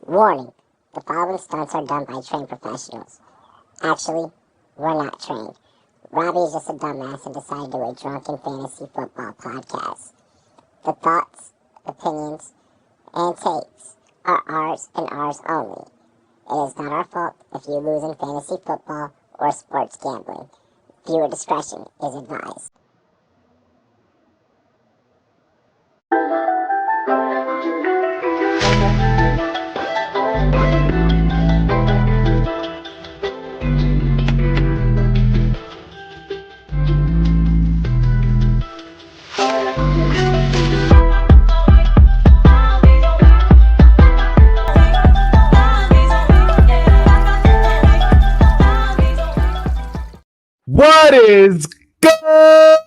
Warning, the following stunts are done by trained professionals. Actually, we're not trained. Robbie is just a dumbass and decided to do a drunken fantasy football podcast. The thoughts, opinions, and takes are ours and ours only. It is not our fault if you lose in fantasy football or sports gambling. Viewer discretion is advised. What is good,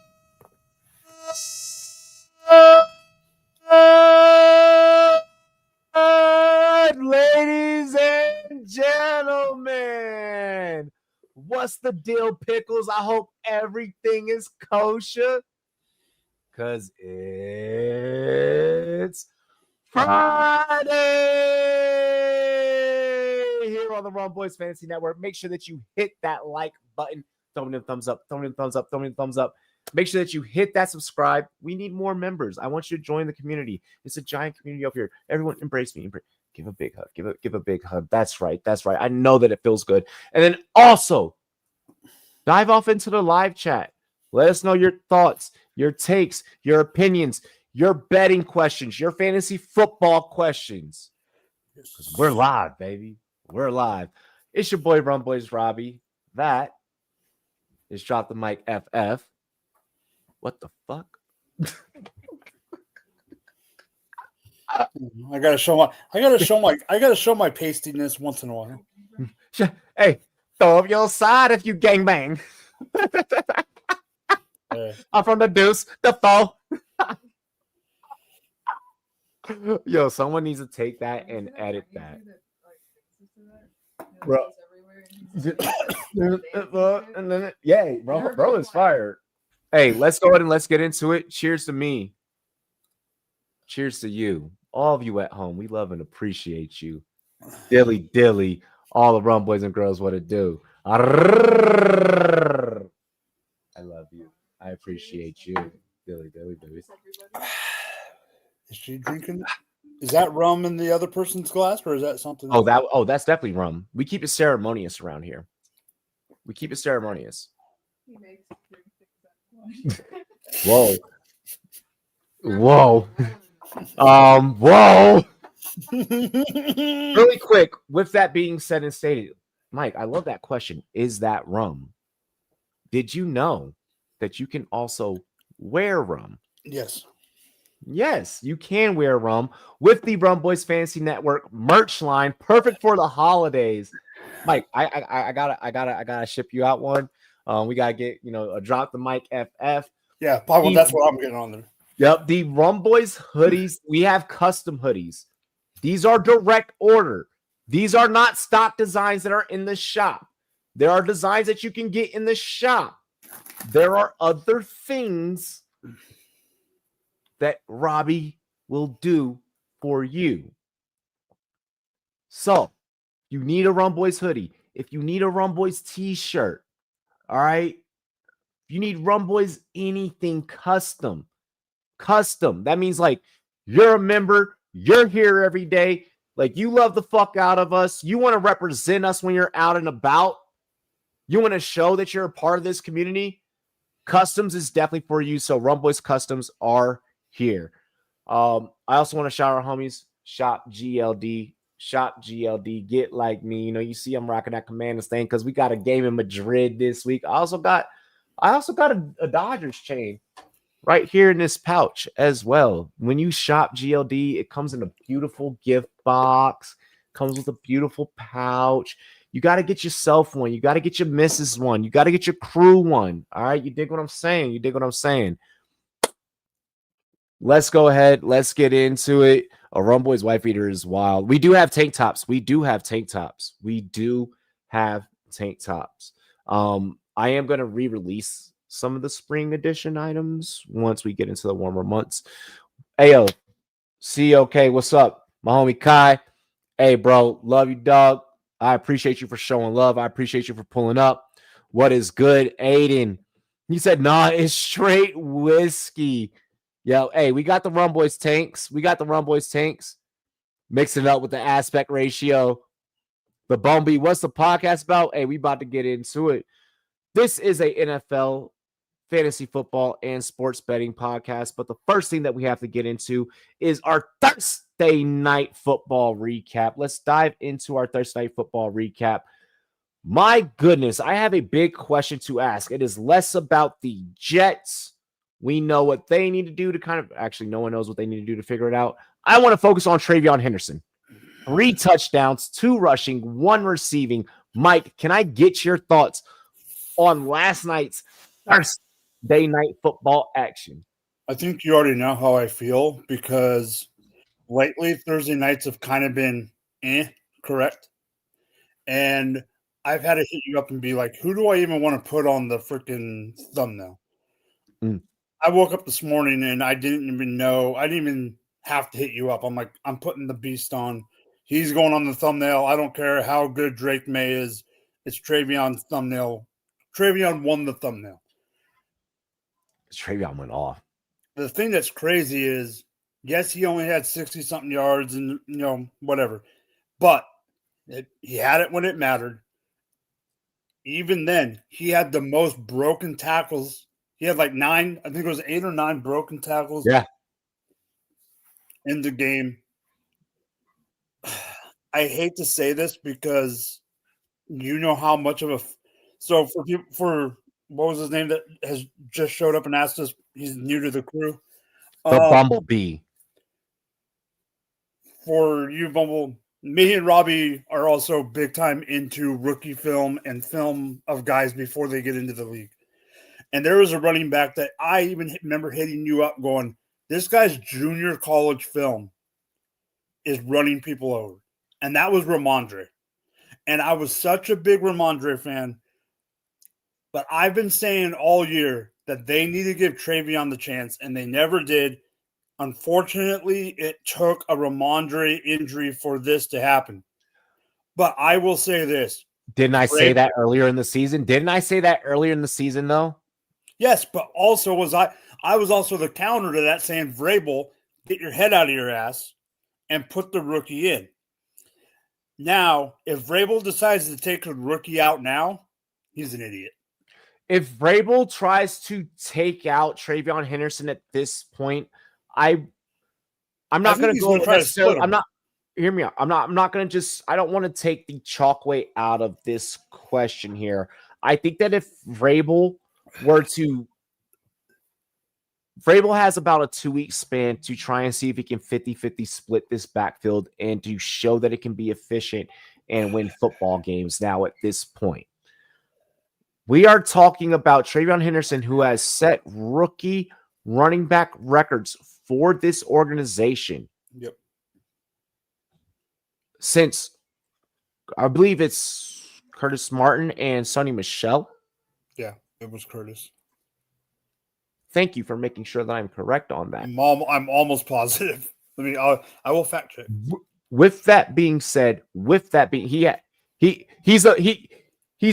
ladies and gentlemen? What's the deal, pickles? I hope everything is kosher, because it's Friday here on the Rumboyz Fantasy Network. Make sure that you hit that like button. Throw me a thumbs up. Throw me a thumbs up. Throw me a thumbs up. Make sure that you hit that subscribe. We need more members. I want you to join the community. It's a giant community up here. Everyone embrace me. Give a big hug. Give a big hug. That's right. That's right. I know that it feels good. And then also dive off into the live chat. Let us know your thoughts, your takes, your opinions, your betting questions, your fantasy football questions. Because we're live, baby. We're live. It's your boy Rumboyz Robbie. That is Drop the Mic FF. What the fuck? I gotta show my pastiness once in a while. Hey, throw up your side if you gangbang. I'm from the deuce, the foe. Yo, someone needs to take that and edit that. Bro. Yeah, bro is fired. Hey, let's go ahead and let's get into it. Cheers to me. Cheers to you. All of you at home. We love and appreciate you. Dilly, all the rum boys and girls, what it do. I love you. I appreciate you. Dilly, baby. Is she drinking? Is that rum in the other person's glass, or is that something? That's definitely rum. We keep it ceremonious around here. We keep it ceremonious. Whoa. Whoa. Really quick, with that being said and stated, Mike, I love that question. Is that rum? Did you know that you can also wear rum? Yes, you can wear rum with the Rumboyz Fantasy Network merch line, perfect for the holidays. Mike, I gotta ship you out one. We gotta get a Drop the Mic FF. Yeah, probably that's what I'm getting on there. Yep, the Rumboyz hoodies. We have custom hoodies. These are direct order. These are not stock designs that are in the shop. There are designs that you can get in the shop. There are other things that Robbie will do for you. So, you need a Rumboyz hoodie. If you need a Rumboyz t-shirt, all right? If you need Rumboyz anything custom. That means like you're a member, you're here every day, like you love the fuck out of us. You want to represent us when you're out and about. You want to show that you're a part of this community. Customs is definitely for you. So Rumboyz Customs are here. I also want to shout our homies, Shop GLD. Get like me. You see I'm rocking that Commanders thing because we got a game in Madrid this week. I also got a Dodgers chain right here in this pouch as well. When you shop GLD, it comes in a beautiful gift box, comes with a beautiful pouch. You got to get yourself one. You got to get your missus one. You got to get your crew one. All right. You dig what I'm saying? Let's go ahead. Let's get into it. A Rumboyz wife beater is wild. We do have tank tops. I am going to re-release some of the spring edition items once we get into the warmer months. Ayo, COK, what's up? My homie Kai. Hey, bro, love you, dog. I appreciate you for showing love. I appreciate you for pulling up. What is good, Aiden? He said, nah, it's straight whiskey. Yo, hey, we got the Rumboyz tanks. We got the Rumboyz tanks. Mixing it up with the aspect ratio. The Bumby, what's the podcast about? Hey, we about to get into it. This is a NFL fantasy football and sports betting podcast. But the first thing that we have to get into is our Thursday night football recap. Let's dive into our Thursday night football recap. My goodness, I have a big question to ask. It is less about the Jets. We know what they need to do to actually, no one knows what they need to do to figure it out. I want to focus on TreVeyon Henderson. 3 touchdowns, 2 rushing, 1 receiving. Mike, can I get your thoughts on last night's Thursday night football action? I think you already know how I feel because lately Thursday nights have kind of been correct. And I've had to hit you up and be like, who do I even want to put on the freaking thumbnail? I woke up this morning and I didn't even have to hit you up. I'm like, I'm putting the beast on. He's going on the thumbnail. I don't care how good Drake May is. It's TreVeyon's thumbnail. TreVeyon won the thumbnail. TreVeyon went off. The thing that's crazy is, yes, he only had 60-something yards and, whatever. But he had it when it mattered. Even then, he had the most broken tackles. He had like 9, I think it was 8 or 9 broken tackles. Yeah. In the game. I hate to say this because you know how much of a so for what was his name that has just showed up and asked us, he's new to the crew. The Bumblebee. For you, Bumble, me and Robbie are also big time into rookie film and film of guys before they get into the league. And there was a running back that I even remember hitting you up going, this guy's junior college film is running people over. And that was Ramondre. And I was such a big Ramondre fan. But I've been saying all year that they need to give TreVeyon the chance, and they never did. Unfortunately, it took a Ramondre injury for this to happen. But I will say this. Didn't I say that earlier in the season? Didn't I say that earlier in the season, though? Yes, but also I was also the counter to that saying, Vrabel, get your head out of your ass and put the rookie in. Now, if Vrabel decides to take the rookie out now, he's an idiot. If Vrabel tries to take out TreVeyon Henderson at this point, I'm not going to go necessarily. Hear me out. I'm not going to I don't want to take the chalk way out of this question here. I think that if Vrabel has about a 2-week span to try and see if he can 50-50 split this backfield and to show that it can be efficient and win football games now at this point. We are talking about TreVeyon Henderson, who has set rookie running back records for this organization. Yep. Since I believe it's Curtis Martin and Sonny Michel. Yeah, it was Curtis. Thank you for making sure that I'm correct on that. I'm almost positive. I will fact check. With that being said, he's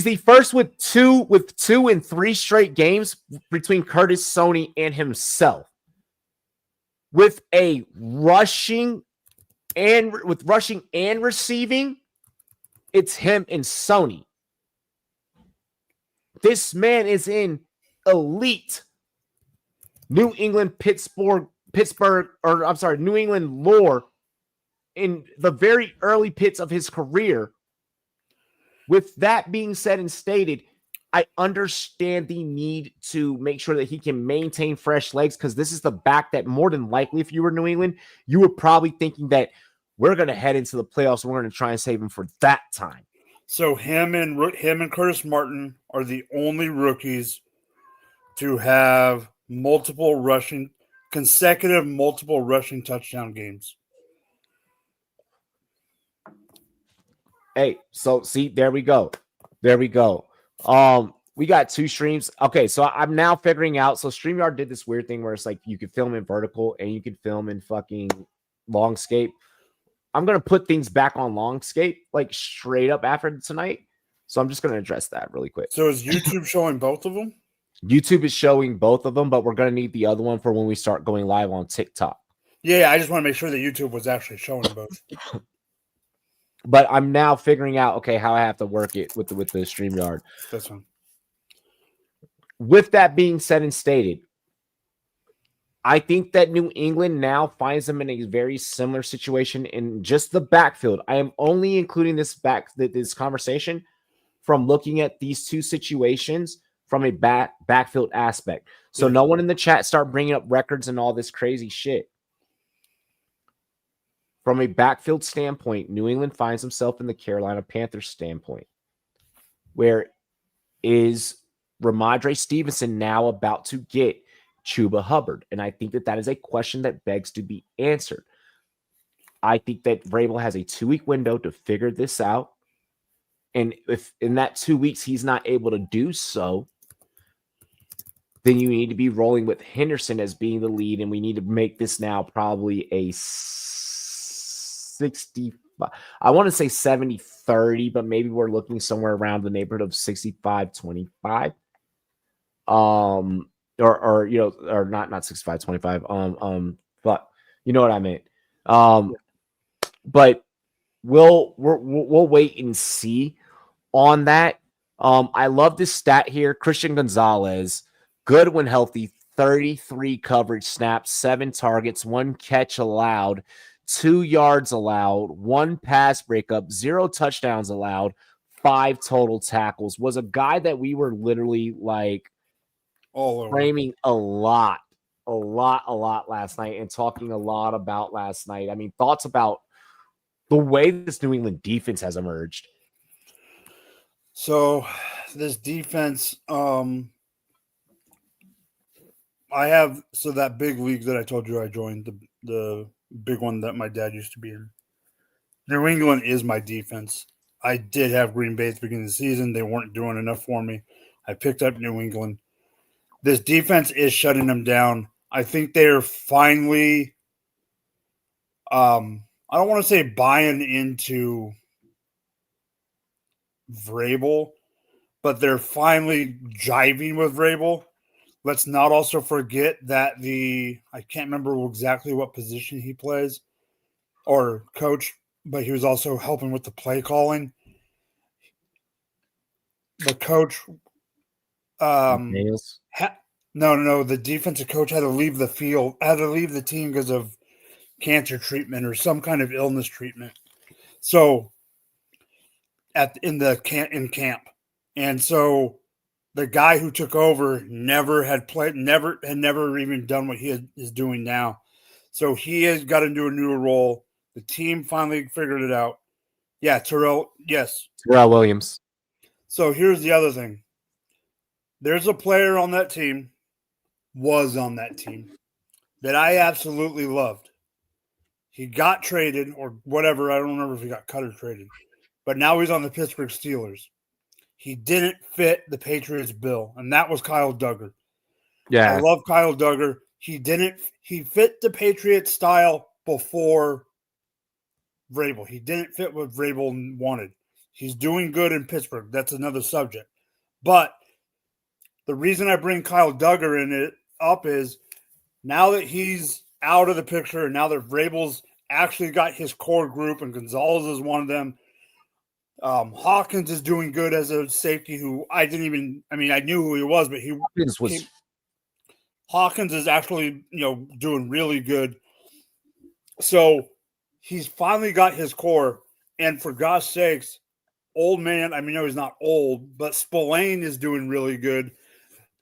the first with two and 3 straight games between Curtis, Sonny, and himself. With rushing and receiving, it's him and Sonny. This man is in elite New England lore in the very early pits of his career. With that being said and stated, I understand the need to make sure that he can maintain fresh legs, because this is the back that more than likely, if you were New England, you were probably thinking that we're going to head into the playoffs and we're going to try and save him for that time. So him and Curtis Martin are the only rookies to have consecutive multiple rushing touchdown games. Hey, so see, there we go. We got 2 streams. Okay, so I'm now figuring out. So StreamYard did this weird thing where it's like you could film in vertical and you could film in fucking longscape. I'm going to put things back on Longscape, like straight up after tonight. So I'm just going to address that really quick. So is YouTube showing both of them? YouTube is showing both of them, but we're going to need the other one for when we start going live on TikTok. Yeah, I just want to make sure that YouTube was actually showing both. But I'm now figuring out, okay, how I have to work it with the StreamYard. That's one. With that being said and stated, I think that New England now finds them in a very similar situation in just the backfield. I am only including this conversation from looking at these two situations from a backfield aspect. So no one in the chat start bringing up records and all this crazy shit. From a backfield standpoint, New England finds himself in the Carolina Panthers standpoint, where is Ramondre Stevenson now about to get Chuba Hubbard? And I think that that is a question that begs to be answered. I think that Vrabel has a 2-week window to figure this out. And if in that 2 weeks he's not able to do so, then you need to be rolling with Henderson as being the lead. And we need to make this now probably a 65. I want to say 70-30, but maybe we're looking somewhere around the neighborhood of 65-25. Or not 65-25. But you know what I meant. But we'll wait and see on that. I love this stat here. Christian Gonzalez, good when healthy, 33 coverage snaps, 7 targets, 1 catch allowed, 2 yards allowed, 1 pass breakup, 0 touchdowns allowed, 5 total tackles. Was a guy that we were literally like all over framing a lot last night and talking a lot about last night. I mean, thoughts about the way this New England defense has emerged. So this defense, I have that big league that I told you I joined, the big one that my dad used to be in. New England is my defense. I did have Green Bay at the beginning of the season. They weren't doing enough for me. I picked up New England. This defense is shutting them down. I think they're finally, I don't want to say buying into Vrabel, but they're finally jiving with Vrabel. Let's not also forget that I can't remember exactly what position he plays or coach, but he was also helping with the play calling. The coach, no, the defensive coach had to leave the field, had to leave the team because of cancer treatment or some kind of illness treatment. So in camp. And so the guy who took over never even done what he is doing now. So he has got into a new role. The team finally figured it out. Yeah, Terrell. Yes. Terrell Williams. So here's the other thing. There's a player on that team, that I absolutely loved. He got traded or whatever. I don't remember if he got cut or traded. But now he's on the Pittsburgh Steelers. He didn't fit the Patriots bill, and that was Kyle Duggar. Yeah. I love Kyle Duggar. He fit the Patriots style before Vrabel. He didn't fit what Vrabel wanted. He's doing good in Pittsburgh. That's another subject. But the reason I bring Kyle Duggar up is now that he's out of the picture and now that Vrabel's actually got his core group and Gonzalez is one of them, Hawkins is doing good as a safety who I knew who he was, but Hawkins is actually, doing really good. So he's finally got his core. And for God's sakes, old man, no, he's not old, but Spillane is doing really good.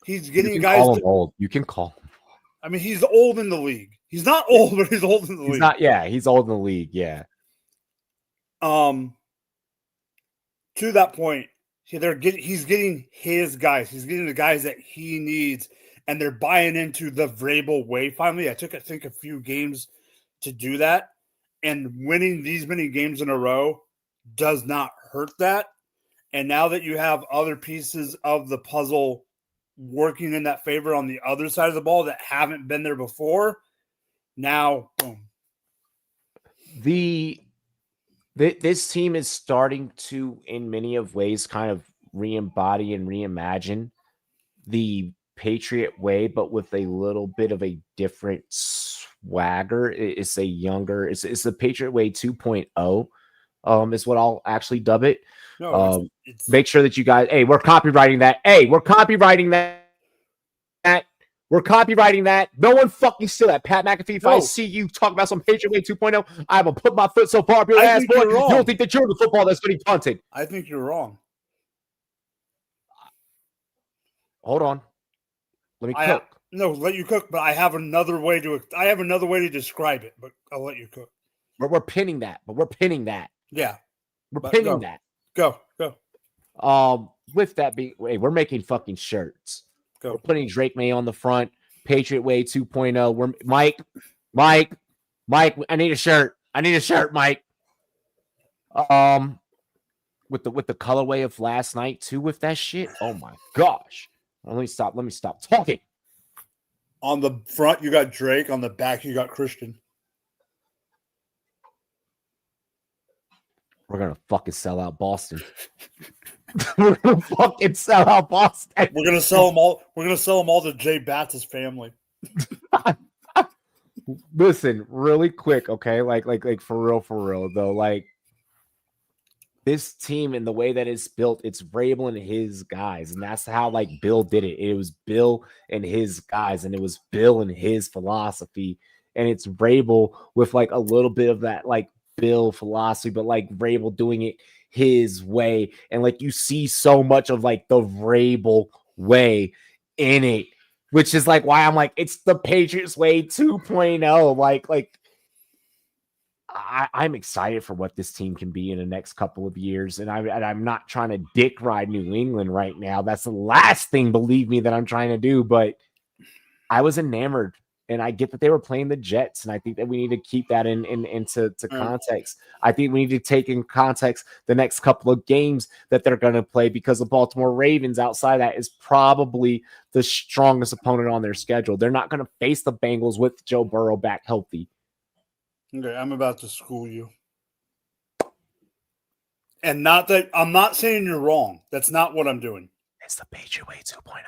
He's getting guys. Call him old. You can call him. He's old in the league. He's not old, but he's old in the league. He's old in the league. Yeah. To that point, he's getting his guys. He's getting the guys that he needs, and they're buying into the Vrabel way. Finally, I think a few games to do that, and winning these many games in a row does not hurt that. And now that you have other pieces of the puzzle working in that favor on the other side of the ball that haven't been there before, now, boom. This team is starting to, in many of ways, kind of re-embody and reimagine the Patriot way, but with a little bit of a different swagger. It's the Patriot way 2.0, is what I'll actually dub it. No, it's Make sure that you guys, hey, we're copywriting that. Hey, we're copywriting that. We're copywriting that. No one fucking steal that. Pat McAfee, if I see you talk about some Patriot Way 2.0, I will put my foot so far up your ass, boy. You don't think that you're the football that's getting punted. I think you're wrong. Hold on. Let me cook. Let you cook, but I have another way to describe it, but I'll let you cook. We're pinning that, Yeah. We're pinning that. Go. With that being, we're making fucking shirts. Go. We're putting Drake May on the front. Patriot Way 2.0. We're Mike. I need a shirt. Mike. With the colorway of last night too. With that shit. Oh my gosh. Let me stop talking. On the front, you got Drake. On the back, you got Christian. We're gonna fucking sell out Boston. We're gonna fucking sell out Boston. We're gonna sell them all. We're gonna sell them all to Jay Batts' family. Listen, really quick, okay? Like for real though. Like this team and the way that it's built, it's Vrabel and his guys, and that's how like Bill did it. It was Bill and his guys, and it was Bill and his philosophy, and it's Vrabel with like a little bit of that like Bill philosophy, but like Vrabel doing it his way, and like you see so much of like the Vrabel way in it, which is like why I'm like it's the Patriots way 2.0. Like I'm excited for what this team can be in the next couple of years, and I'm not trying to dick ride New England right now. That's the last thing, believe me, that I'm trying to do. But I was enamored. And I get that they were playing the Jets, and I think that we need to keep that into context. I think we need to take in context the next couple of games that they're going to play, because the Baltimore Ravens, outside of that, is probably the strongest opponent on their schedule. They're not going to face the Bengals with Joe Burrow back healthy. Okay, I'm about to school you. And not that I'm not saying you're wrong. That's not what I'm doing. It's the Patriot Way 2.0.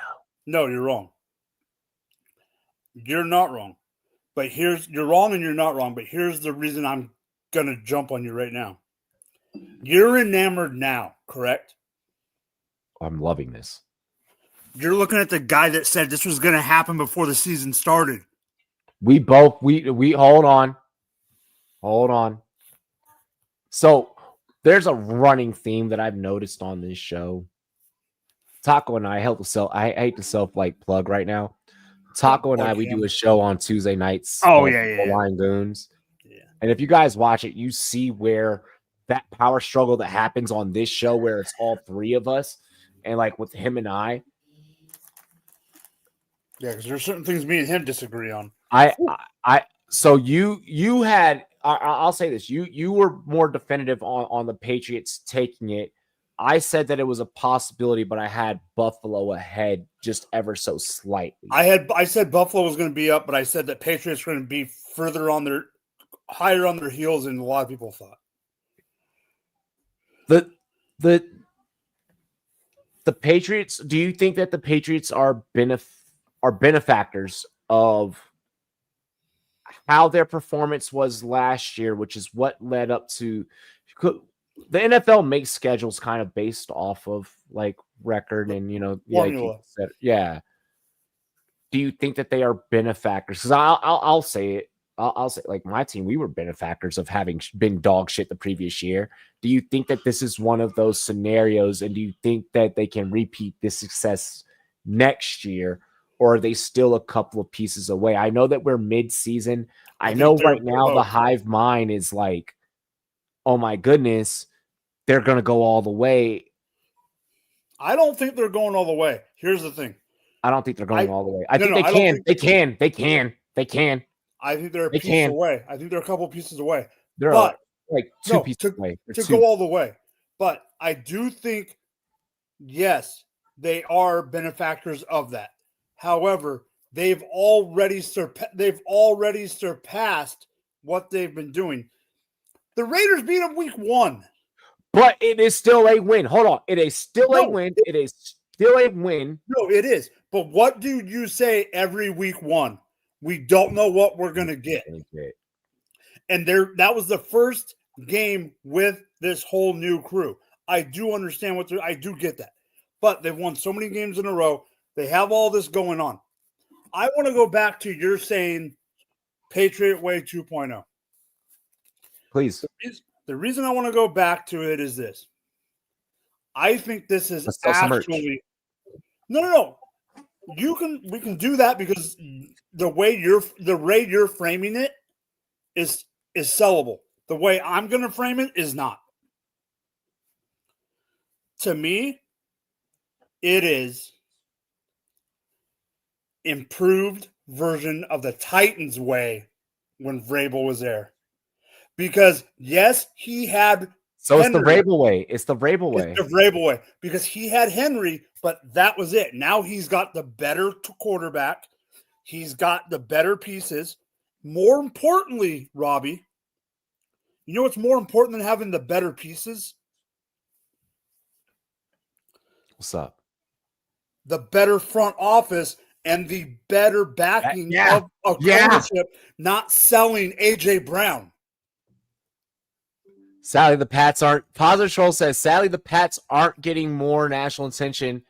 No, you're wrong. You're not wrong. But you're wrong and you're not wrong. But here's the reason I'm going to jump on you right now. You're enamored now, correct? I'm loving this. You're looking at the guy that said this was going to happen before the season started. We hold on. So there's a running theme that I've noticed on this show. Taco and I hate to self like plug right now. Taco and I, we do a show on Tuesday nights. Line Goons. Yeah. And if you guys watch it, you see where that power struggle that happens on this show, where it's all three of us, and like with him and I. Yeah, because there's certain things me and him disagree on. So you had, I'll say this, you were more definitive on the Patriots taking it. I said that it was a possibility, but I had Buffalo ahead just ever so slightly. I said Buffalo was going to be up, but I said that Patriots were going to be higher on their heels than a lot of people thought. The Patriots, do you think that the Patriots are benefactors of how their performance was last year, which is what led up to the NFL makes schedules kind of based off of like record and, yeah. Do you think that they are benefactors? Because I'll say it. I'll say, like, my team, we were benefactors of having been dog shit the previous year. Do you think that this is one of those scenarios, and do you think that they can repeat this success next year, or are they still a couple of pieces away? I know that we're mid-season. I know right now the hive mind is like, oh my goodness, they're going to go all the way. I don't think they're going all the way. Here's the thing. I don't think they're going all the way. I think they can. They can. I think they're a piece away. I think they're a couple pieces away. They're like two pieces away. To go all the way. But I do think, yes, they are benefactors of that. However, they've already surpassed what they've been doing. The Raiders beat them week 1. But it is still a win. Hold on. It is still a No, win. It is still a win. No, it is. But what do you say every week 1? We don't know what we're going to get. And that was the first game with this whole new crew. I do understand I do get that. But they've won so many games in a row. They have all this going on. I want to go back to you're saying Patriot Way 2.0. Please. The reason I want to go back to it is this. I think this is actually no. We can do that because the way you're framing it is sellable. The way I'm going to frame it is not. To me, it is improved version of the Titans way when Vrabel was there. Because, yes, he had So Henry. It's the Vrabel way. It's the Vrabel way. It's the Vrabel way. Because he had Henry, but that was it. Now he's got the better quarterback. He's got the better pieces. More importantly, Robbie, you know what's more important than having the better pieces? What's up? The better front office and the better backing of ownership, not selling A.J. Brown. Sadly, the Pats aren't. Positive Troll says, sadly, the Pats aren't getting more national attention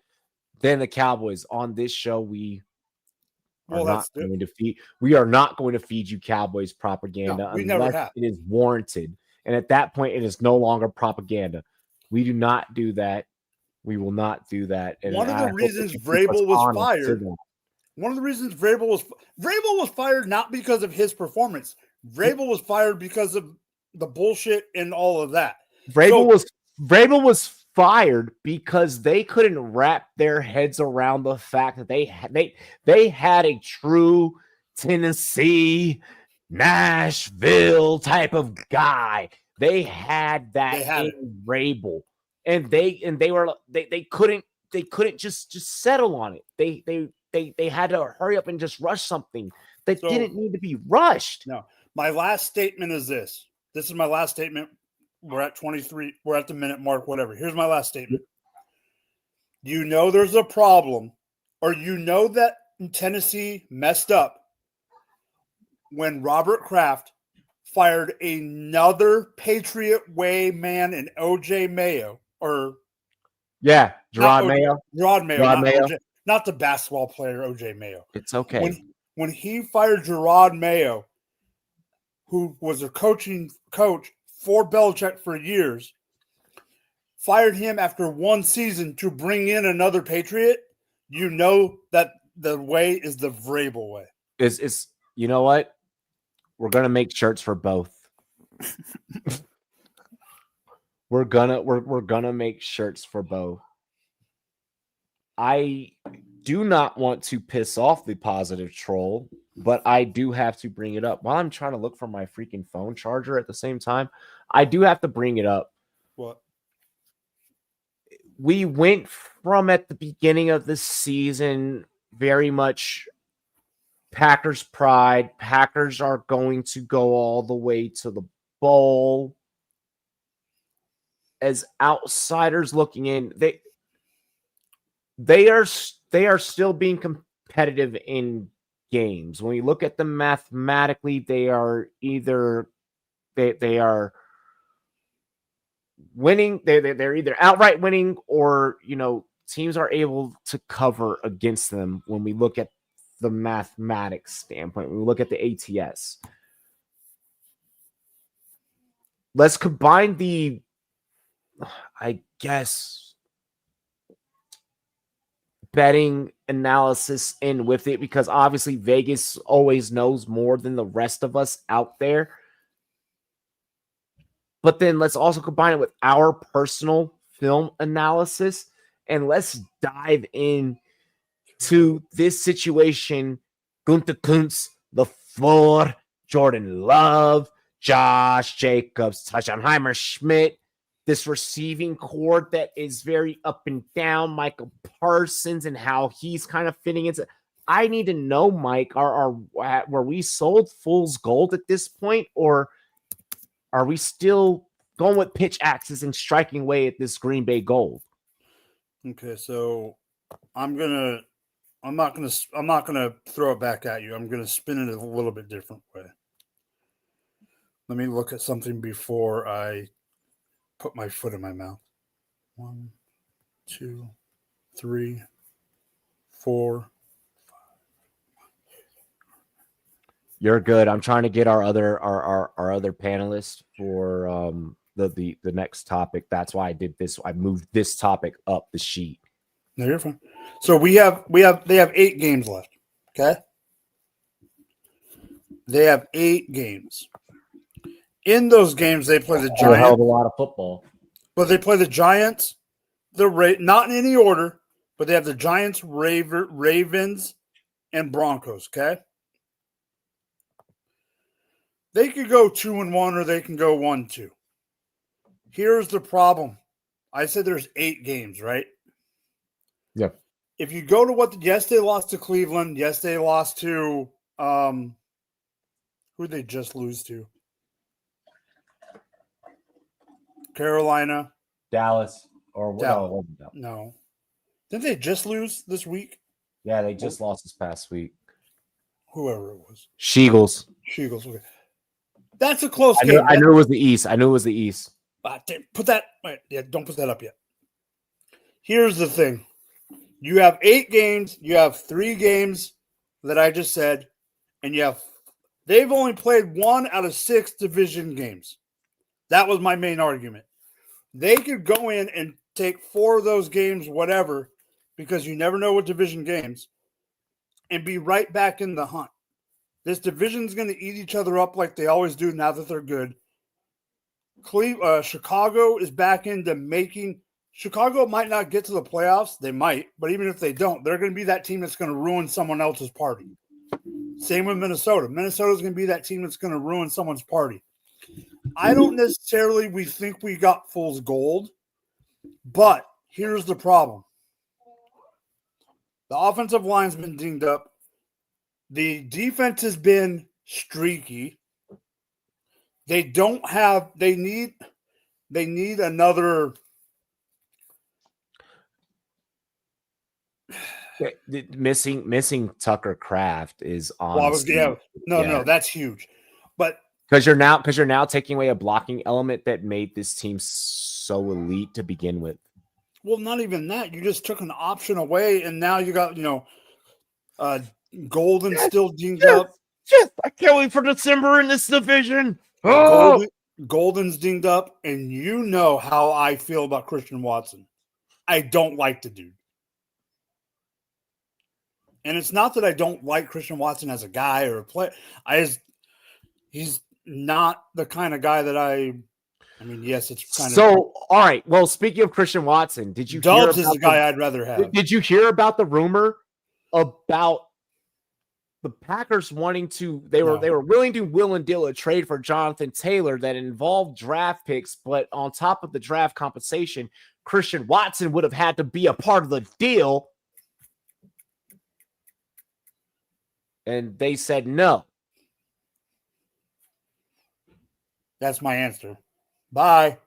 than the Cowboys. On this show, we are not going to feed you Cowboys propaganda unless it is warranted. And at that point, it is no longer propaganda. We do not do that. We will not do that. And one of the reasons Vrabel was fired. One of the reasons Vrabel was fired not because of his performance. Vrabel was fired because of the bullshit and all of that. Vrabel was fired because they couldn't wrap their heads around the fact that they had a true Tennessee, Nashville type of guy. They had that in Vrabel. And they couldn't just settle on it. They had to hurry up and just rush something that didn't need to be rushed. No. My last statement is this. This is my last statement. We're at 23. We're at the minute mark, whatever. Here's my last statement. You know there's a problem, or you know that Tennessee messed up when Robert Kraft fired another Patriot Way man in O.J. Mayo. Gerard Mayo. Not the basketball player O.J. Mayo. It's okay. When he fired Gerard Mayo, who was a coach for Belichick for years, fired him after one season to bring in another Patriot, you know that the way is the Vrabel way. Is you know what? We're gonna make shirts for both. We're gonna make shirts for both. I do not want to piss off the positive troll, but I do have to bring it up. While I'm trying to look for my freaking phone charger at the same time, I do have to bring it up. What? We went from at the beginning of the season very much Packers pride. Packers are going to go all the way to the bowl. As outsiders looking in, they are still being competitive in games. When you look at them mathematically, they are either winning, they're either outright winning, or teams are able to cover against them. When we look at the mathematics standpoint, when we look at the ATS, let's combine the, I guess, betting analysis in with it, because obviously Vegas always knows more than the rest of us out there. But then let's also combine it with our personal film analysis, and let's dive in to this situation. Gunther Kuntz, LaFleur, Jordan Love, Josh Jacobs, Schottenheimer, Schmidt, this receiving core that is very up and down, Michael Parsons and how he's kind of fitting into. I need to know, Mike, were we sold fool's gold at this point, or are we still going with pitch axes and striking away at this Green Bay Gold? Okay, so I'm not gonna throw it back at you. I'm gonna spin it a little bit different way. Let me look at something before I put my foot in my mouth. 1, 2, 3, 4. You're good. I'm trying to get our other panelists for the next topic. That's why I did this. I moved this topic up the sheet. No, you're fine. So they have 8 games left. Okay. They have 8 games. In those games, they play the Giants. A hell of a lot of football. But they play the Giants, not in any order, but they have the Giants, Ravens, and Broncos. Okay. They could go 2-1 or they can go 1-2. Here's the problem. I said there's 8 games, right? Yeah. If you go to yes, they lost to Cleveland. Yes, they lost to who did they just lose to? Carolina. Dallas. Or Dallas. No. Didn't they just lose this week? Yeah, they just lost this past week. Whoever it was. Sheagles. Okay. That's a close game. I knew it was the East. Put that. Yeah, don't put that up yet. Here's the thing. You have 8 games. You have 3 games that I just said, and they've only played 1 out of 6 division games. That was my main argument. They could go in and take 4 of those games, whatever, because you never know what division games, and be right back in the hunt. This division's going to eat each other up like they always do now that they're good. Chicago is back into making. Chicago might not get to the playoffs. They might, but even if they don't, they're going to be that team that's going to ruin someone else's party. Same with Minnesota. Minnesota's going to be that team that's going to ruin someone's party. I don't necessarily we think we got fool's gold, but here's the problem. The offensive line's been dinged up. The defense has been streaky. They need another. Missing Tucker Kraft is on. No, that's huge. But because you're now taking away a blocking element that made this team so elite to begin with. Well, not even that. You just took an option away, and now you got Golden still dinged up. I can't wait for December in this division. Golden's dinged up, and you know how I feel about Christian Watson. I don't like the dude. And it's not that I don't like Christian Watson as a guy or a player. He's not the kind of guy that I mean, yes, it's kind of. So, all right. Well, speaking of Christian Watson, did you Dubs is the guy I'd rather have. Did you hear about the rumor about the Packers wanting to? They were willing to will and deal a trade for Jonathan Taylor that involved draft picks, but on top of the draft compensation, Christian Watson would have had to be a part of the deal. And they said no. That's my answer. Bye.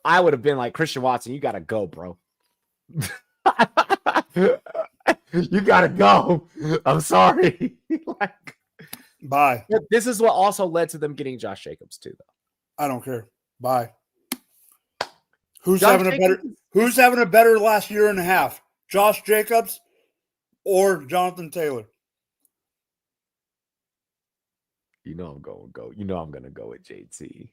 I would have been like, Christian Watson, you got to go, bro. You got to go. I'm sorry. Bye. This is what also led to them getting Josh Jacobs too, though. I don't care. Bye. Who's having a better last year and a half? Josh Jacobs or Jonathan Taylor? You know I'm going to go. You know I'm going to go with JT.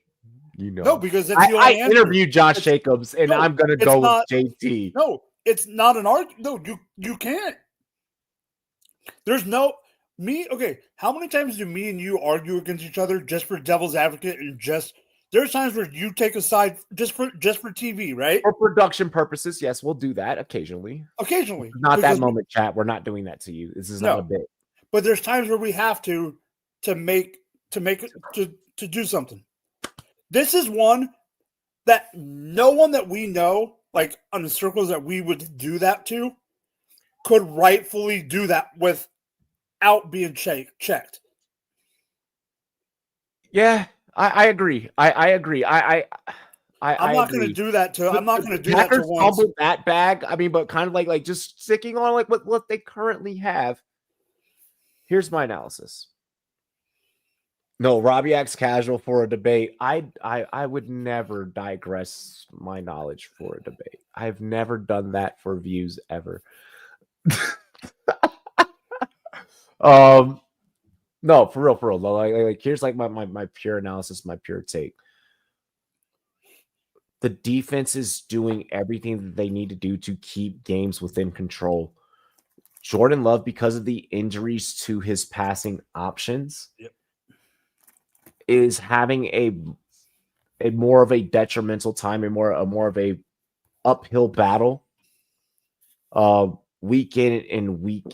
You know. No, because that's the only I interviewed Josh Jacobs, and I'm going to go with JT. No, it's not an argument. No, you can't. There's no me. Okay, how many times do me and you argue against each other just for devil's advocate and just? There's times where you take a side just for TV, right? For production purposes, yes, we'll do that occasionally. Occasionally, not that moment, chat. We're not doing that to you. This is not a bit. But there's times where we have to do something. This is one that no one that we know, like on the circles that we would do that to, could rightfully do that without being checked. Yeah, I agree. I agree. I'm I not going to agree. do that to. I'm not going to do that to Packers once. fumbled that bag. I mean, but kind of like just sticking on like what they currently have. Here's my analysis. No, Robbie acts casual for a debate. I would never digress my knowledge for a debate. I've never done that for views ever. No, for real, for real. Like here's like my pure analysis, my pure take. The defense is doing everything that they need to do to keep games within control. Jordan Love, because of the injuries to his passing options, Yep. is having a more of a detrimental time, a more of a uphill battle, week in and week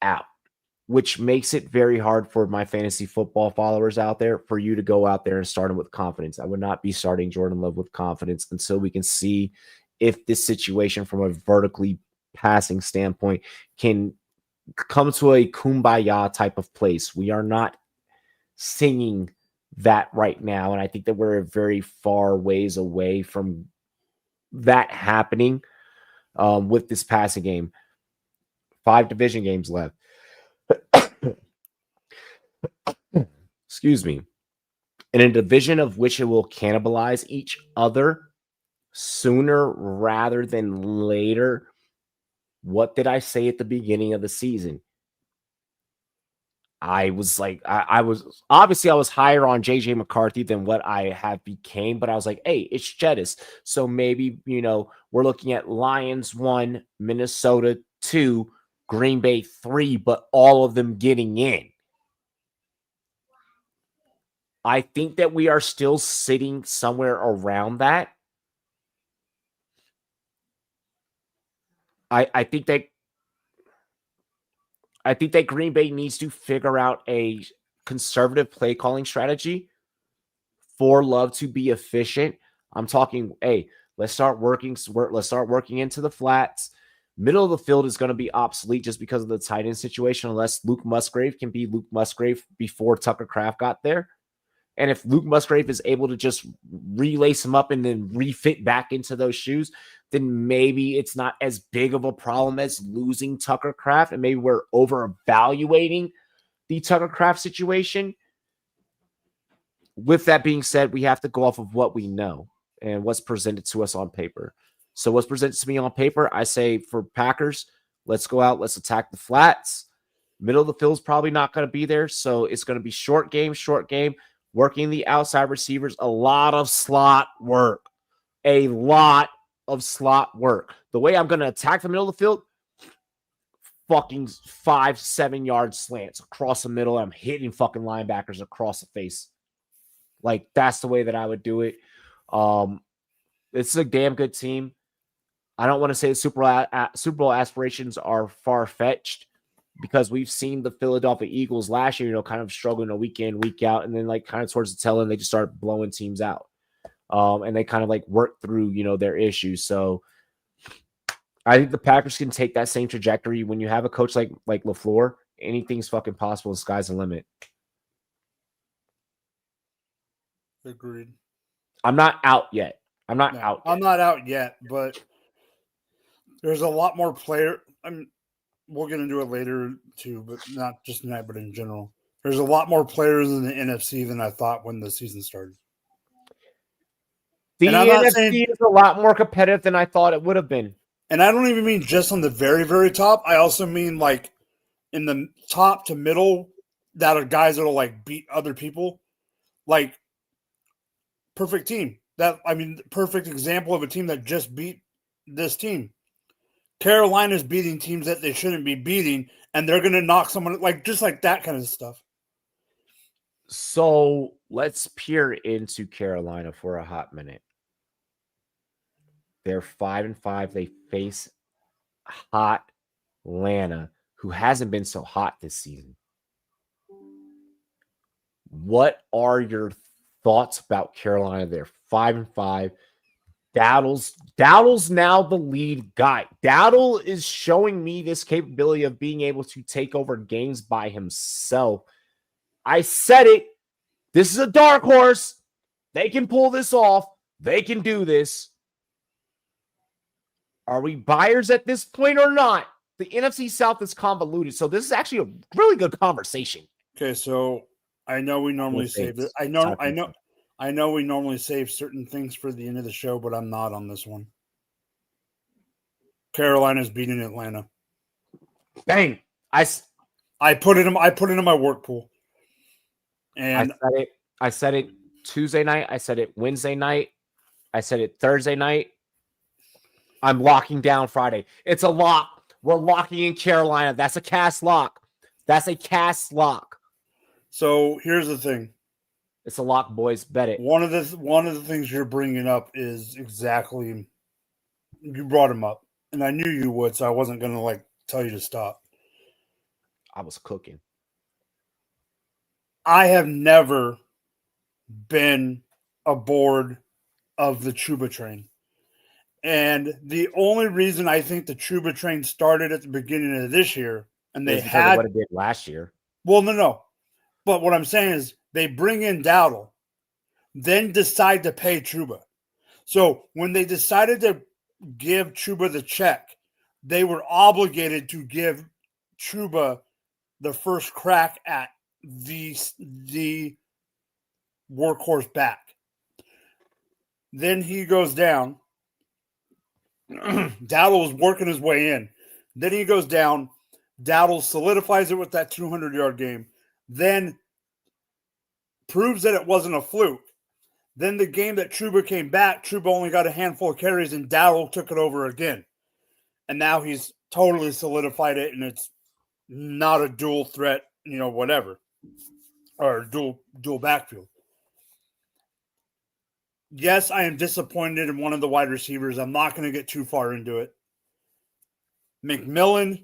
out, which makes it very hard for my fantasy football followers out there for you to go out there and start him with confidence. I would not be starting Jordan Love with confidence until we can see if this situation from a vertically passing standpoint can come to a kumbaya type of place. We are not singing that right now, and I think that we're very far ways away from that happening with this passing game. 5 division games left. Excuse me. In a division of which it will cannibalize each other sooner rather than later. What did I say at the beginning of the season? I was like, I was obviously I was higher on JJ McCarthy than what I have became, but I was like, hey, it's Jettis. So maybe, we're looking at Lions 1, Minnesota 2, Green Bay 3, but all of them getting in. I think that we are still sitting somewhere around that. I think that Green Bay needs to figure out a conservative play calling strategy for Love to be efficient. I'm talking, hey, let's start working into the flats. Middle of the field is going to be obsolete just because of the tight end situation, unless Luke Musgrave can be Luke Musgrave before Tucker Kraft got there. And if Luke Musgrave is able to just relace him up and then refit back into those shoes, then maybe it's not as big of a problem as losing Tucker Kraft. And maybe we're over evaluating the Tucker Kraft situation. With that being said, we have to go off of what we know and what's presented to us on paper. So what's presented to me on paper, I say for Packers, let's go out, let's attack the flats. Middle of the field is probably not going to be there. So it's going to be short game, working the outside receivers, a lot of slot work. The way I'm going to attack the middle of the field, fucking 5-7 yard slants across the middle. I'm hitting fucking linebackers across the face. Like, that's the way that I would do it. This is a damn good team. I don't want to say the Super Bowl aspirations are far-fetched, because we've seen the Philadelphia Eagles last year, kind of struggling a week in, week out, and then like kind of towards the tail end, they just started blowing teams out. And they kind of like work through, their issues. So I think the Packers can take that same trajectory. When you have a coach like LaFleur, anything's fucking possible. The sky's the limit. Agreed. I'm not out yet. I'm not out yet, but there's a lot more player. We'll get into it later too, but not just tonight, but in general. There's a lot more players in the NFC than I thought when the season started. The NFC is a lot more competitive than I thought it would have been. And I don't even mean just on the very, very top. I also mean like in the top to middle, that are guys that'll like beat other people. Like, perfect team. Perfect example of a team that just beat this team. Carolina's beating teams that they shouldn't be beating, and they're going to knock someone, like, just like that kind of stuff. So let's peer into Carolina for a hot minute. They're 5-5. They face hot Atlanta, who hasn't been so hot this season. What are your thoughts about Carolina? They're 5-5. Dowdle's now the lead guy. Dowdle is showing me this capability of being able to take over games by himself. I said it This is a dark horse. They can pull this off. They can do this. Are we buyers at this point or not? The NFC South is convoluted, so this is actually a really good conversation. Okay, so I know we normally save it. I know we normally save certain things for the end of the show, but I'm not on this one. Carolina's beating Atlanta. Bang! I put it in my work pool. And I said it Tuesday night. I said it Wednesday night. I said it Thursday night. I'm locking down Friday. It's a lock. We're locking in Carolina. That's a cast lock. That's a cast lock. So here's the thing. It's a lock, boys. Bet it. One of the things you're bringing up is exactly, you brought him up, and I knew you would, so I wasn't going to tell you to stop. I was cooking. I have never been aboard of the Chuba train. And the only reason I think the Chuba train started at the beginning of this year, and they had what it did last year. Well, no. But what I'm saying is they bring in Dowdle, then decide to pay Chuba. So when they decided to give Chuba the check, they were obligated to give Chuba the first crack at the workhorse back. Then he goes down. Dowdle was working his way in. Then he goes down. Dowdle solidifies it with that 200-yard game. Then proves that it wasn't a fluke. Then the game that Chuba came back, Chuba only got a handful of carries, and Dowdle took it over again. And now he's totally solidified it, and it's not a dual threat, whatever, or dual backfield. Yes, I am disappointed in one of the wide receivers. I'm not going to get too far into it. McMillan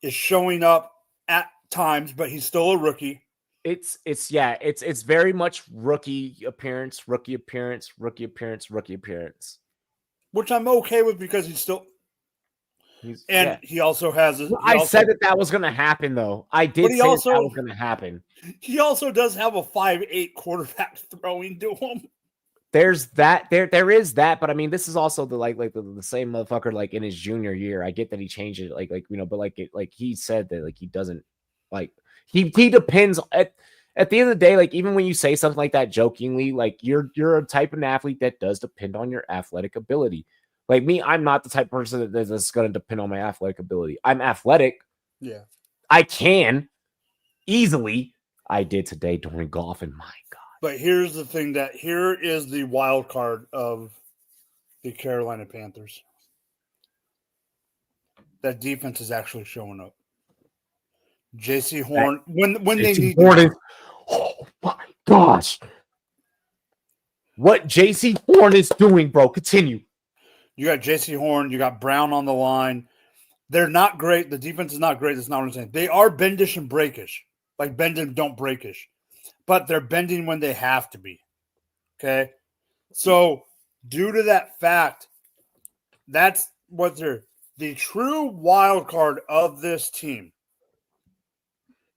is showing up at times, but he's still a rookie. It's very much rookie appearance. Which I'm okay with because he also has. I said that was going to happen, though. I did say that was going to happen. He also does have a 5'8" quarterback throwing to him. There's that. There is that, but I mean, this is also the same motherfucker in his junior year. I get that he changed it, but he said that he doesn't he depends at the end of the day. Even when you say something like that jokingly, you're a type of athlete that does depend on your athletic ability. Like me, I'm not the type of person that's going to depend on my athletic ability. I'm athletic. Yeah, I can easily. I did today during golf, and my God. But here's the thing here is the wild card of the Carolina Panthers. That defense is actually showing up. JC Horn, when they need Horn oh my gosh. What JC Horn is doing, bro. Continue. You got JC Horn, you got Brown on the line. They're not great. The defense is not great. That's not what I'm saying. They are bendish and breakish. Bend and don't breakish. But they're bending when they have to be. Okay? So, due to that fact, that's what the true wild card of this team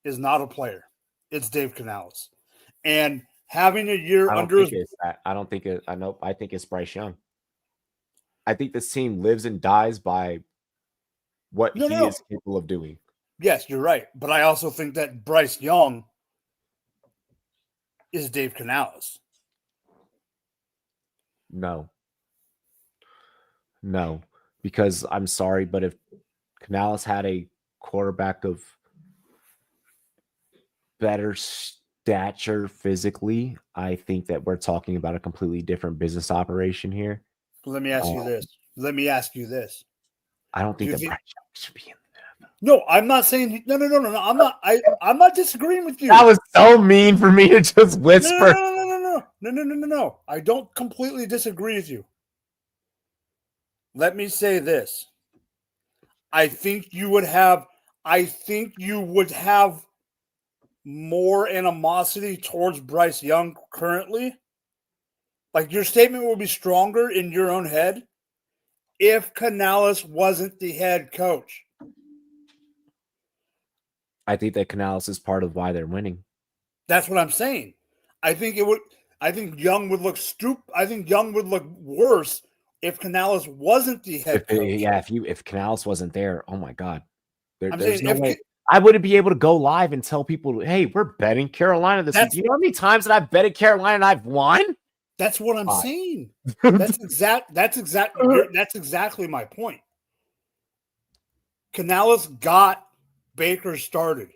is not a player. It's Dave Canales. And having a year under his... I think it's Bryce Young. I think this team lives and dies by what he is capable of doing. Yes, you're right. But I also think that Bryce Young is Dave Canales. No, because I'm sorry, but if Canales had a quarterback of better stature physically, I think that we're talking about a completely different business operation here. Let me ask you this. I don't think that Bryce Young should be in. No, I'm not saying no. I'm not disagreeing with you. That was so mean for me to just whisper. No. I don't completely disagree with you. Let me say this. I think you would have more animosity towards Bryce Young currently. Your statement will be stronger in your own head if Canales wasn't the head coach. I think that Canales is part of why they're winning. That's what I'm saying. I think it would. I think Young would look I think Young would look worse if Canales wasn't the head coach. If Canales wasn't there, oh my God, I'm there's saying no way I wouldn't be able to go live and tell people, hey, we're betting Carolina this week. Do you know how many times that I've betted Carolina and I've won? That's what I'm saying. That's exactly my point. Canales got Baker started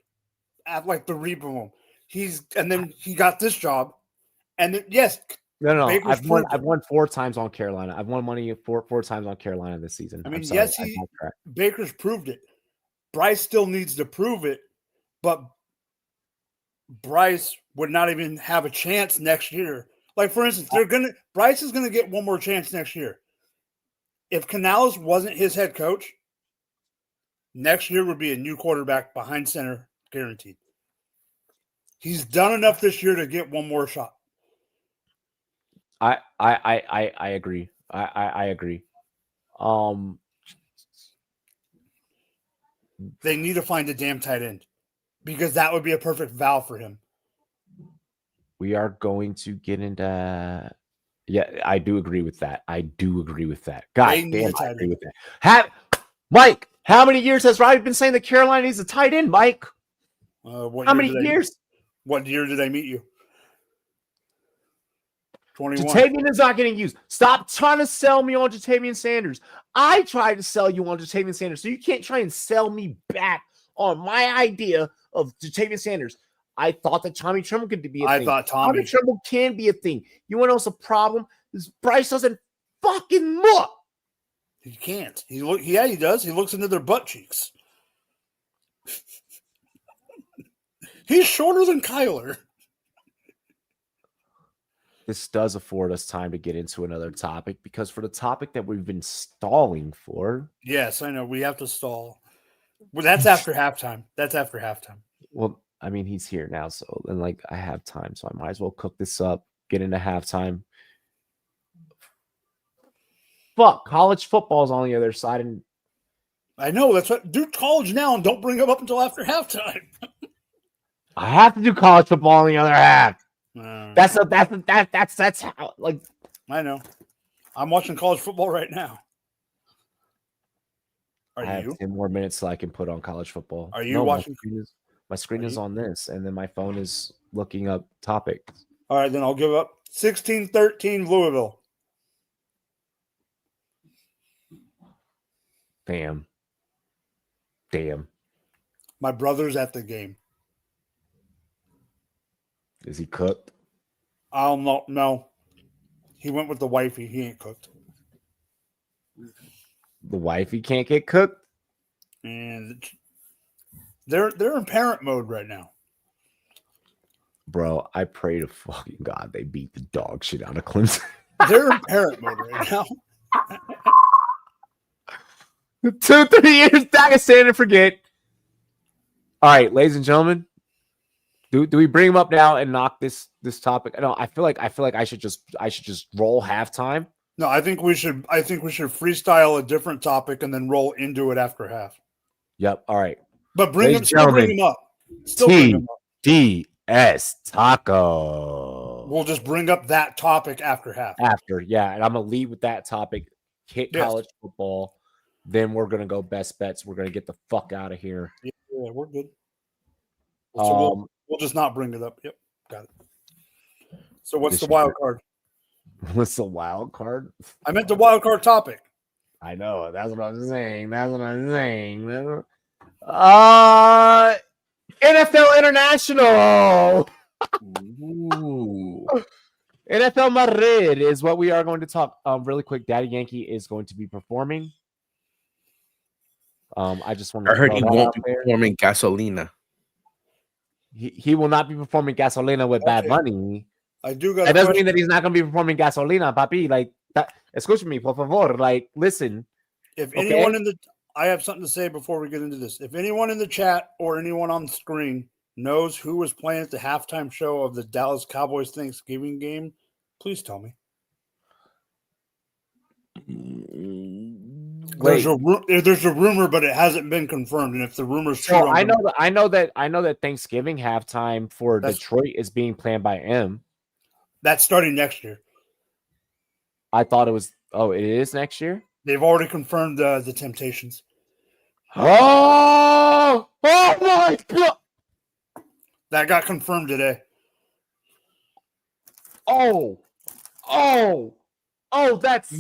at like the rebound. Then he got this job, and then, yes, no. I've won 4 times on Carolina. I've won money four times on Carolina this season. I mean, yes, Baker's proved it. Bryce still needs to prove it, but Bryce would not even have a chance next year. Like, for instance, Bryce is gonna get one more chance next year. If Canales wasn't his head coach, next year would be a new quarterback behind center, guaranteed. He's done enough this year to get one more shot. I agree. I agree. They need to find a damn tight end because that would be a perfect valve for him. We are going to get into. Yeah, I do agree with that. God damn, I agree with that. Mike, how many years has Robbie been saying that Carolina needs a tight end, Mike? How many years? What year did I meet you? 21. Jatavian is not getting used. Stop trying to sell me on Jatavian Sanders. I tried to sell you on Jatavian Sanders, so you can't try and sell me back on my idea of Jatavian Sanders. I thought that Tommy Tremble could be a thing. I thought Tommy Tremble can be a thing. You want to know what's a problem? Is Bryce doesn't fucking look. He can't. He does. He looks into their butt cheeks. He's shorter than Kyler. This does afford us time to get into another topic because for the topic that we've been stalling for. Yes, I know. We have to stall. Well, that's after halftime. Well, I mean, he's here now, so then I have time, so I might as well cook this up, get into halftime. Fuck, college football's on the other side, and I know that's what. Do college now and don't bring them up until after halftime. I have to do college football on the other half. That's how I know. I'm watching college football right now. I have 10 more minutes so I can put on college football. Are you watching? My screen is on this, and then my phone is looking up topics. All right, then I'll give up. 16-13 Louisville. Damn. My brother's at the game. Is he cooked? I'll not know. He went with the wifey. He ain't cooked. The wifey can't get cooked? And they're in parent mode right now. Bro, I pray to fucking God they beat the dog shit out of Clemson. They're in parent mode right now. 2-3 years back and stand and forget. All right, ladies and gentlemen. Do we bring him up now and knock this topic? No, I feel like I should just roll halftime. No, I think we should freestyle a different topic and then roll into it after half. Yep. All right. But bring him up. TDS Taco. We'll just bring up that topic after half. Yeah, and I'm gonna lead with that topic. Hit college football. Then we're gonna go best bets. We're gonna get the fuck out of here. Yeah, we're good. So we'll just not bring it up. Yep, got it. So what's the wild card? What's the wild card? I meant the wild card topic. I know. That's what I'm saying. NFL International. Ooh. NFL Madrid is what we are going to talk. Really quick, Daddy Yankee is going to be performing. I just want to. I heard he won't be performing Gasolina. He will not be performing Gasolina with Bad Bunny. I do got. That doesn't mean that he's not going to be performing Gasolina, papi. Like, escucha me, por favor. Like, listen. If anyone I have something to say before we get into this. If anyone in the chat or anyone on the screen knows who was playing at the halftime show of the Dallas Cowboys Thanksgiving game, please tell me. There's a rumor, but it hasn't been confirmed. And if the rumor's true, I know that Thanksgiving halftime for Detroit is being planned by M. That's starting next year. I thought it was. Oh, it is next year. They've already confirmed the Temptations. Oh my god! That got confirmed today. Oh, that's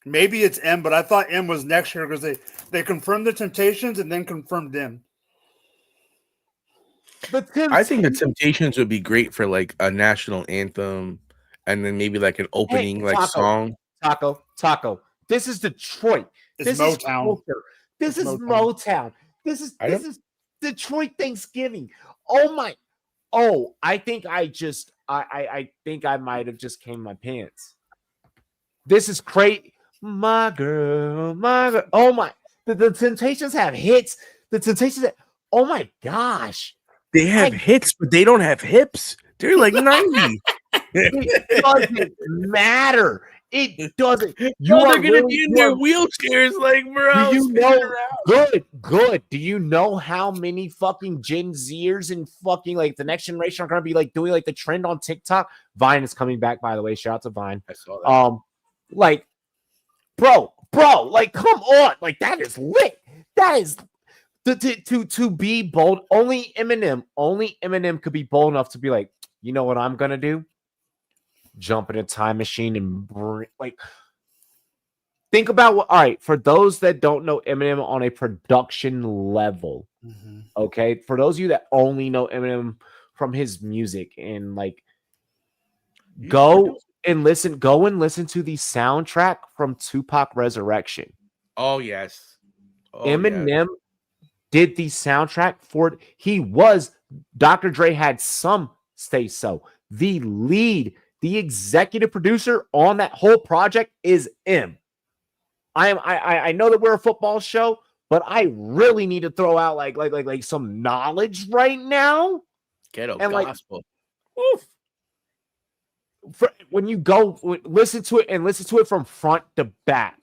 Maybe it's M, but I thought M was next year because they confirmed the Temptations and then confirmed M. I think the Temptations would be great for like a national anthem, and then maybe like an opening song. Taco. This is Detroit. It's this Motown. This is Motown. This is Detroit Thanksgiving. Oh my! Oh, I think I think I might have just came my pants. This is crazy. My girl. Oh my! The Temptations have hits. The Temptations. Oh my gosh! They have hits, but they don't have hips. They're like 90. It doesn't matter. It doesn't. They're going to be in their wheelchairs, like, bro. Do you know? Good. Do you know how many fucking Gen Zers and fucking like the next generation are going to be like doing like the trend on TikTok? Vine is coming back, by the way. Shout out to Vine. I saw that. Like, bro, like, come on, like that is lit. That is. To be bold, only Eminem could be bold enough to be like, you know what I'm gonna do? Jump in a time machine and think about what. All right, for those that don't know Eminem on a production level, okay, for those of you that only know Eminem from his music and like, go and listen to the soundtrack from Tupac Resurrection. Oh yes, Eminem. Did the soundtrack for it. He was Dr. Dre had some say so. The lead, the executive producer on that whole project is M. I know that we're a football show, but I really need to throw out like some knowledge right now. Ghetto and gospel. When you go listen to it from front to back.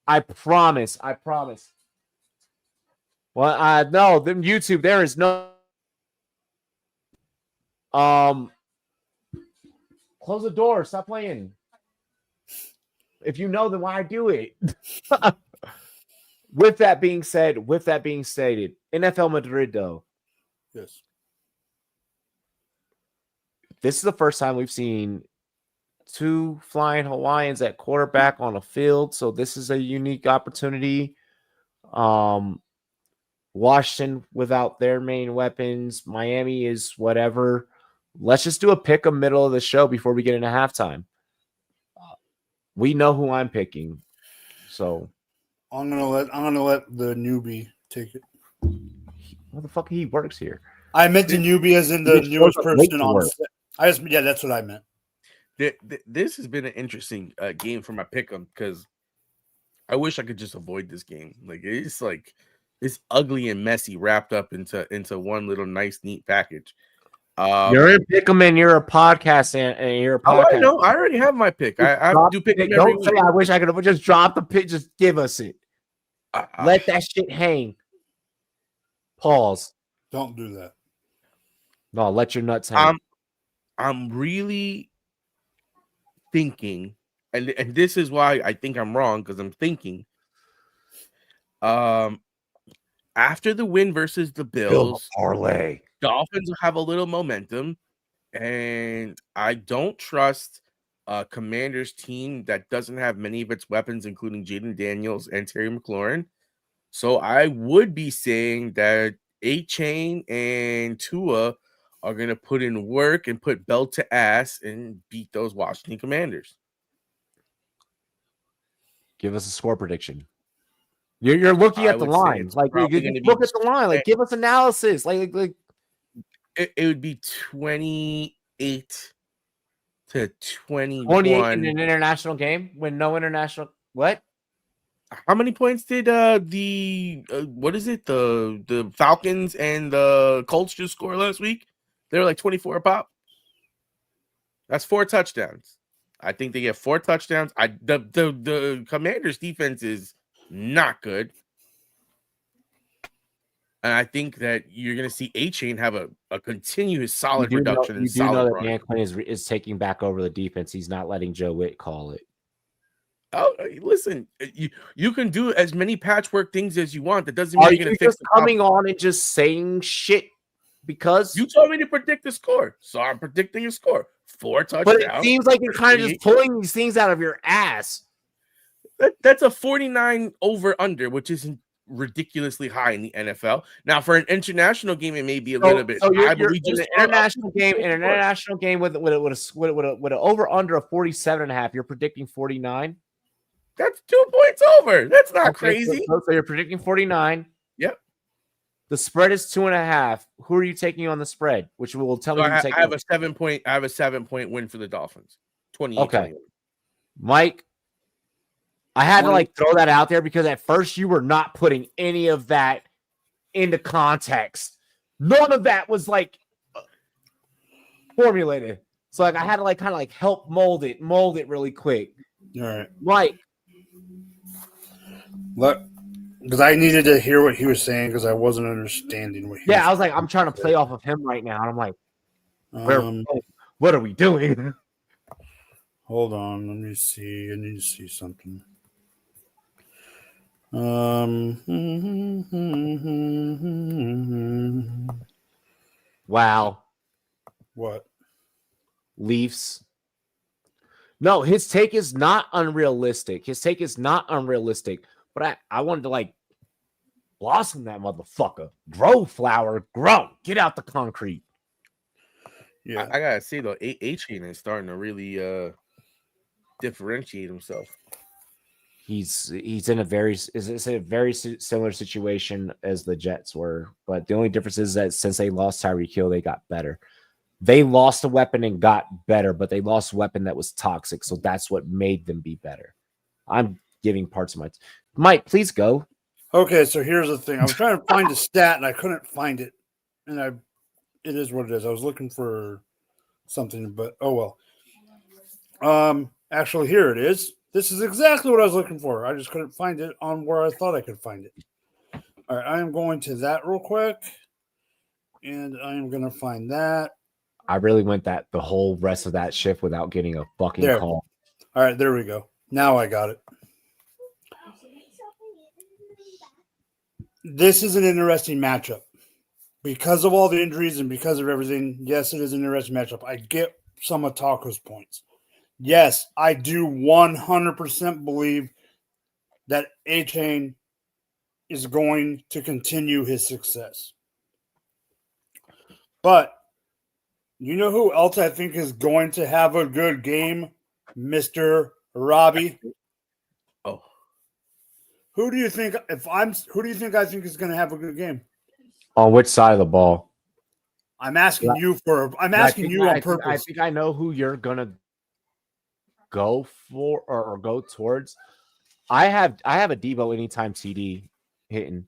I promise. Well, no, then YouTube, there is no close the door, stop playing. If you know, then why do it? With that being stated, NFL Madrid, though. Yes. This is the first time we've seen two flying Hawaiians at quarterback on a field, so this is a unique opportunity. Washington without their main weapons. Miami is whatever. Let's just do a pick a middle of the show before we get into halftime. We know who I'm picking, so I'm gonna let the newbie take it. What the fuck? He works here. I meant the newbie as in the newest person on set. That's what I meant. This has been an interesting game for my pick'em because I wish I could just avoid this game. It's ugly and messy wrapped up into one little nice, neat package. You're in Pick'em and you're a podcast and you're a podcast. Oh, I know. I already have my pick. I do Pick'em every week. Don't say I wish I could have just dropped the pick. Just give us it. Let that shit hang. Pause. Don't do that. No, let your nuts hang. I'm really thinking, and this is why I think I'm wrong, because I'm thinking after the win versus the Bills, parlay. Dolphins will have a little momentum, and I don't trust a Commanders team that doesn't have many of its weapons, including Jaden Daniels and Terry McLaurin. So I would be saying that A-Chain and Tua are going to put in work and put belt to ass and beat those Washington Commanders. Give us a score prediction. You're looking at the line. Like, look at the line. Like, give us analysis. Like it would be 28 to 21. 28 in an international game when no international. What? How many points did the Falcons and the Colts just score last week? They were like 24 a pop. That's 4 touchdowns. I think they get 4 touchdowns. The Commanders defense is not good. And I think that you're going to see A-Chain have a continuous solid You production and do know solid that run. Dan Quinn is taking back over the defense. He's not letting Joe Witt call it. Oh, listen, you can do as many patchwork things as you want. That doesn't mean Are you're going you to fix just the coming problem. on and just saying shit because You told me to predict the score, so I'm predicting your score. 4 touchdowns. But it seems like you're kind of just pulling these things out of your ass. That's a 49 over under, which isn't ridiculously high in the NFL. Now, for an international game, it may be a little bit high, but we just in an international game with an over under of 47.5. You're predicting 49. That's 2 points over. That's not crazy. So you're predicting 49. Yep. The spread is 2.5. Who are you taking on the spread? Which will tell me. I have a 7-point. I have a 7-point win for the Dolphins. 28. Okay, 21. Mike. I had to throw that out there because at first you were not putting any of that into context. None of that was formulated. So I had to kind of help mold it really quick. All right, Mike. Look, because I needed to hear what he was saying because I wasn't understanding what he was I was I'm trying to play off of him right now. And I'm like, what are we doing? Hold on, let me see. I need to see something. Wow. What? Leafs. No, his take is not unrealistic. But I wanted to blossom that motherfucker. Grow, flower, grow. Get out the concrete. Yeah. I gotta say though, A-Chain is starting to really differentiate himself. He's in a very similar situation as the Jets were, but the only difference is that since they lost Tyreek Hill, they got better. They lost a weapon and got better, but they lost a weapon that was toxic, so that's what made them be better. I'm giving parts of my Mike, please go. Okay, so here's the thing. I was trying to find a stat and I couldn't find it, and it is what it is. I was looking for something, but oh well. Actually, here it is. This is exactly what I was looking for. I just couldn't find it on where I thought I could find it. All right, I am going to that real quick, and I am going to find that. I really went the whole rest of that shift without getting a fucking call. All right, there we go. Now I got it. This is an interesting matchup. Because of all the injuries and because of everything, yes, it is an interesting matchup. I get some of Taco's points. Yes, I do 100% believe that A-Chain is going to continue his success. But you know who else I think is going to have a good game? Mr. Robbie. Oh. Who do you think I think is going to have a good game? On which side of the ball? I'm asking you on purpose. I think I know who you're going to go for or go towards. I have a Debo anytime TD hitting.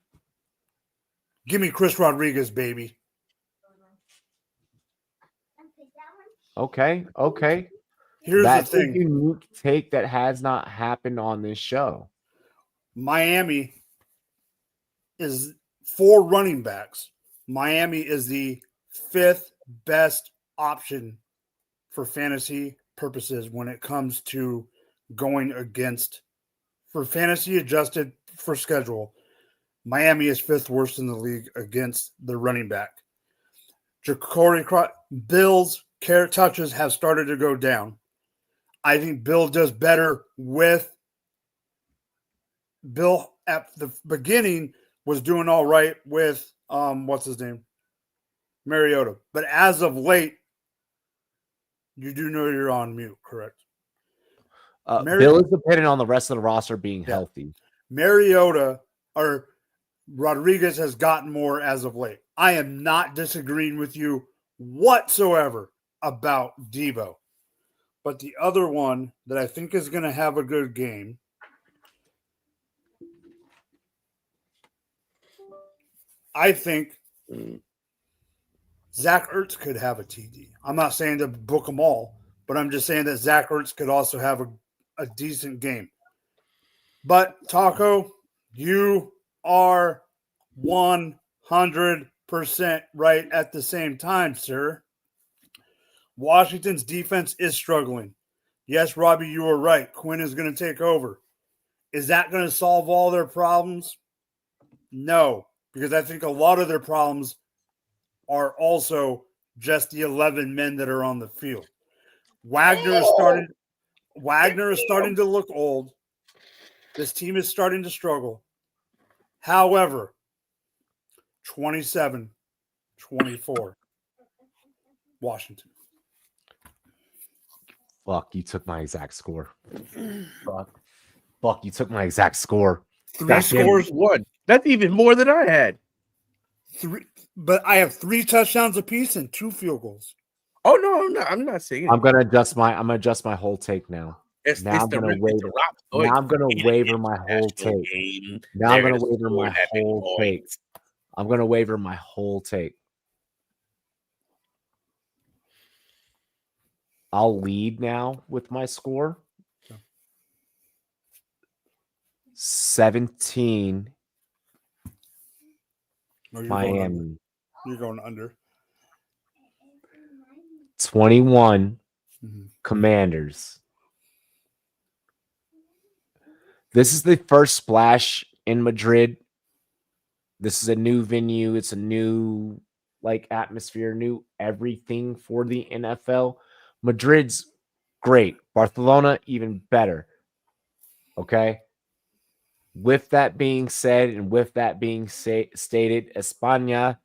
Give me Chris Rodriguez, baby. Okay. Here's That's the thing. a unique take that has not happened on this show. Miami is 4 running backs. Miami is the 5th best option for fantasy purposes when it comes to going against for fantasy adjusted for schedule. Miami is 5th worst in the league against the running back. Bill's touches have started to go down. I think Bill does better with Bill at the beginning was doing all right with what's his name? Mariota. But as of late, you do know you're on mute, correct? Bill is dependent on the rest of the roster being healthy. Mariota or Rodriguez has gotten more as of late. I am not disagreeing with you whatsoever about Debo. But the other one that I think is going to have a good game I think Zach Ertz could have a TD. I'm not saying to book them all, but I'm just saying that Zach Ertz could also have a decent game. But, Taco, you are 100% 100% right at the same time, sir. Washington's defense is struggling. Yes, Robbie, you were right. Quinn is going to take over. Is that going to solve all their problems? No, because I think a lot of their problems are also just the 11 men that are on the field. Wagner is starting to look old. This team is starting to struggle. However, 27-24, Washington. Fuck, you took my exact score. Fuck, you took my exact score. Three scores. One. That's even more than I had. But I have 3 touchdowns apiece and 2 field goals. Oh no, I'm not saying. I'm gonna adjust my whole take now. I'm gonna waver my whole take. Now I'm gonna waver my whole take. I'm gonna waver my whole take. I'll lead now with my score. 17. Miami. You're going under. 21. Commanders. This is the first splash in Madrid. This is a new venue. It's a new atmosphere, new everything for the NFL. Madrid's great. Barcelona, even better. Okay. With that being said, and with that being stated, España,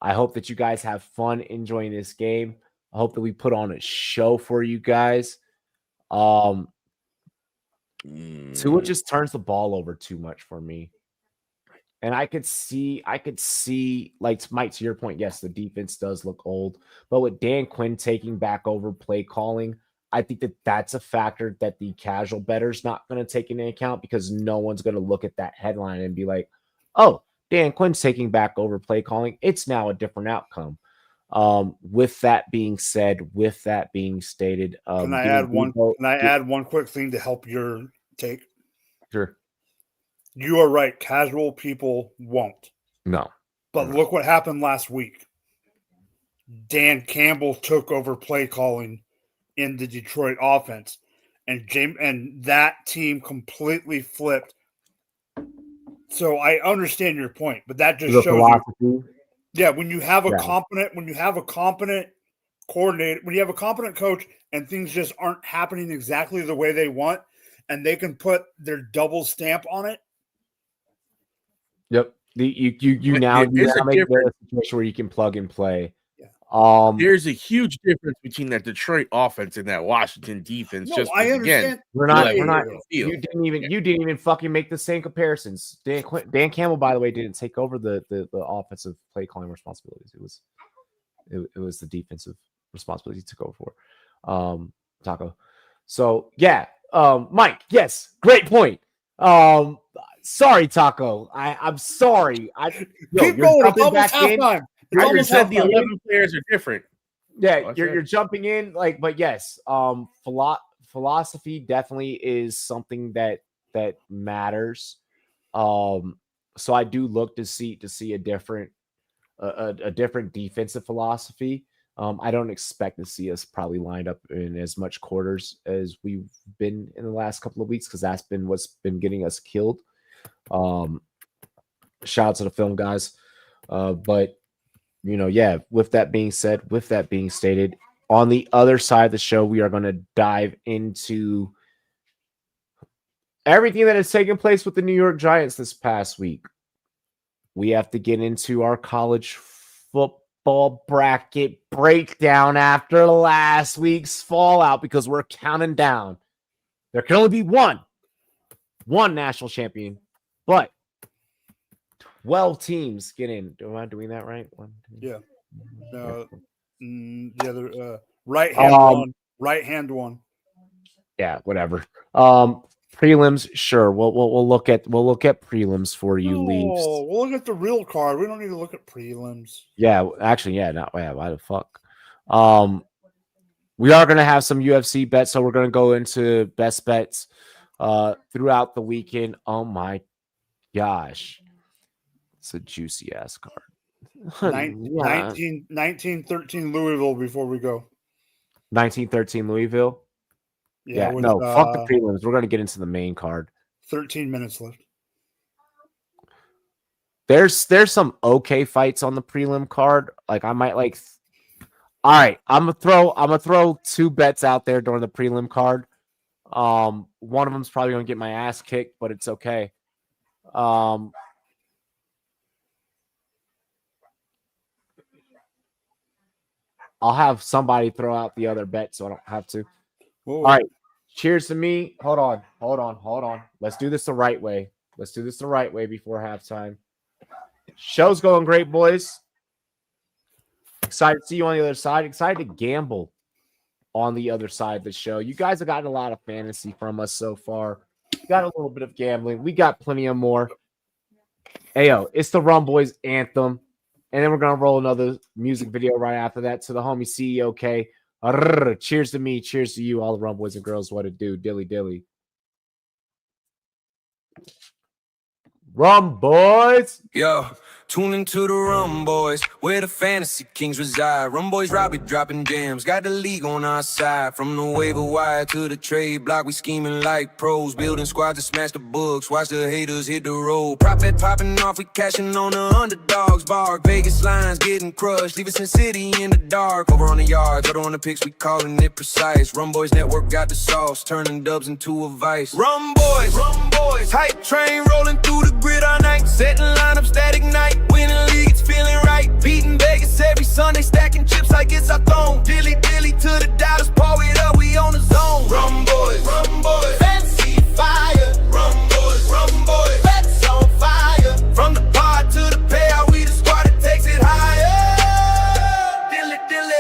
I hope that you guys have fun enjoying this game. I hope that we put on a show for you guys. Tua just turns the ball over too much for me. And I could see, like Mike, to your point, yes, the defense does look old. But with Dan Quinn taking back over play calling, I think that that's a factor that the casual bettor's not going to take into account, because no one's going to look at that headline and be like, oh, Dan Quinn's taking back over play calling. It's now a different outcome. With that being said, with that being stated, can I add one quick thing to help your take? Sure. You are right. Casual people won't. No. But look what happened last week. Dan Campbell took over play calling in the Detroit offense, and that team completely flipped. So I understand your point, but that just shows you. Yeah, when you have a competent coordinator, when you have a competent coach, and things just aren't happening exactly the way they want, and they can put their double stamp on it. Yep. You now make the situation where you can plug and play. Yeah. There's a huge difference between that Detroit offense and that Washington defense. No, I understand. Again, we're not. You didn't even fucking make the same comparisons. Dan Campbell, by the way, didn't take over the offensive play calling responsibilities. It was the defensive responsibilities he took over for. Taco. So yeah, Mike. Yes, great point. Sorry, Taco. I'm sorry. Keep going. It's almost halftime. I said the 11 players are different. Yeah, you're jumping in, but yes, philosophy definitely is something that matters. So I do look to see a different defensive philosophy. I don't expect to see us probably lined up in as much quarters as we've been in the last couple of weeks, because that's been what's been getting us killed. Shout out to the film guys. But with that being said, with that being stated, on the other side of the show, we are going to dive into everything that has taken place with the New York Giants this past week. We have to get into our college football bracket breakdown after last week's fallout, because we're counting down. There can only be one national champion, but 12 teams get in. Am I doing that right? Yeah. Right hand one. Right hand one. Yeah, whatever. Prelims, sure. We'll look at prelims for you, Leafs. We'll look at the real card. We don't need to look at prelims. Yeah, actually, yeah. Not why the fuck. We are gonna have some UFC bets, so we're gonna go into best bets throughout the weekend. Oh my gosh. It's a juicy ass card. 1913 Louisville before we go. 1913 Louisville. Yeah, with, no, fuck the prelims. We're going to get into the main card. 13 minutes left. There's some okay fights on the prelim card. Like I might like. All right, I'm gonna throw 2 bets out there during the prelim card. One of them's probably gonna get my ass kicked, but it's okay. I'll have somebody throw out the other bet so I don't have to. Whoa. All right. Cheers to me. Hold on. Let's do this the right way. Before halftime. Show's going great, boys. Excited to see you on the other side. Excited to gamble on the other side of the show. You guys have gotten a lot of fantasy from us so far. Got a little bit of gambling. We got plenty of more. Ayo, it's the Rumboyz anthem. And then we're going to roll another music video right after that to the homie CEO K. Cheers to me. Cheers to you, all the Rumboyz and girls. What it do? Dilly dilly. Rumboyz. Yo, tune into the Rumboyz, where the fantasy kings reside. Rumboyz Robbie dropping gems, got the league on our side. From the waiver wire to the trade block, we scheming like pros. Building squads to smash the books, watch the haters hit the road. Profit popping off, we cashing on the underdogs. Bark, Vegas lines getting crushed, leave us in city in the dark. Over on the yards, other on the picks, we calling it precise. Rumboyz Network got the sauce, turning dubs into a vice. Rumboyz, hype train rolling through the grid all night. Setting lineup, static night, winning league, it's feeling right. Beating Vegas every Sunday, stacking chips like it's our throne. Dilly dilly to the dollars, pour it up, we on the zone. Rumboyz, fancy fire. Rumboyz, bets on fire. From the pod to the payout, we the squad that takes it higher. Dilly dilly.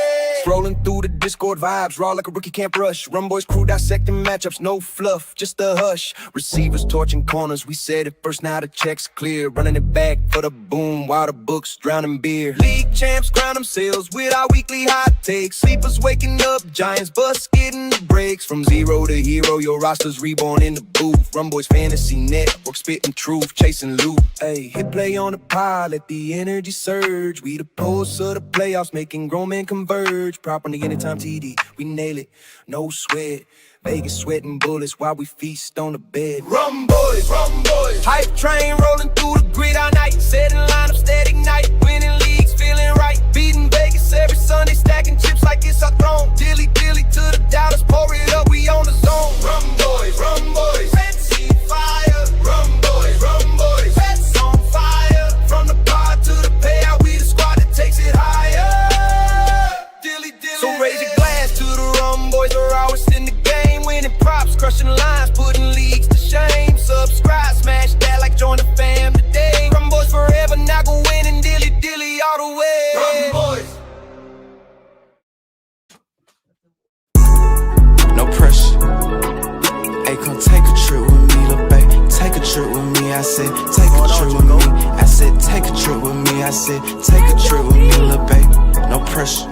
Scrolling through the Discord vibes, raw like a rookie can't rush. Rumboyz crew dissecting matchups, no fluff, just a hush. Receivers torching corners, we said it first, now the check's clear. Running it back for the boom, while the books drowning beer. League champs crown themselves with our weekly hot takes. Sleepers waking up, Giants bus getting the breaks. From zero to hero, your roster's reborn in the booth. Rumboyz Fantasy Network, spitting truth, chasing loot. Hey, hit play on the pile, let the energy surge. We the pulse of the playoffs, making grown men converge. Prop on the anytime TD, we nail it, no sweat. Vegas sweating bullets while we feast on the bed. Rumboyz, hype train rolling through the grid all night. Setting lineup, static night, winning leagues, feeling right. Beating Vegas every Sunday, stacking chips like it's our throne. Dilly dilly to the dollars, pour it up, we on the zone. Rumboyz, fancy fire. Rumboyz, bets on fire. From the pod to the payout, we the squad that takes it higher. Dilly dilly. So raise your glass to the Rumboyz, we're always in the game. Winning props, crushing lines, putting leagues to shame. Subscribe, smash that like join the fam today. Rumboyz forever, not gon' win and dilly dilly all the way. Rumboyz. No pressure. Hey, come take a trip with me, lil' babe. Take a trip with me, I said. Take a trip with me. I said, take a trip with me. I said, take a trip with me, lil' babe. No pressure.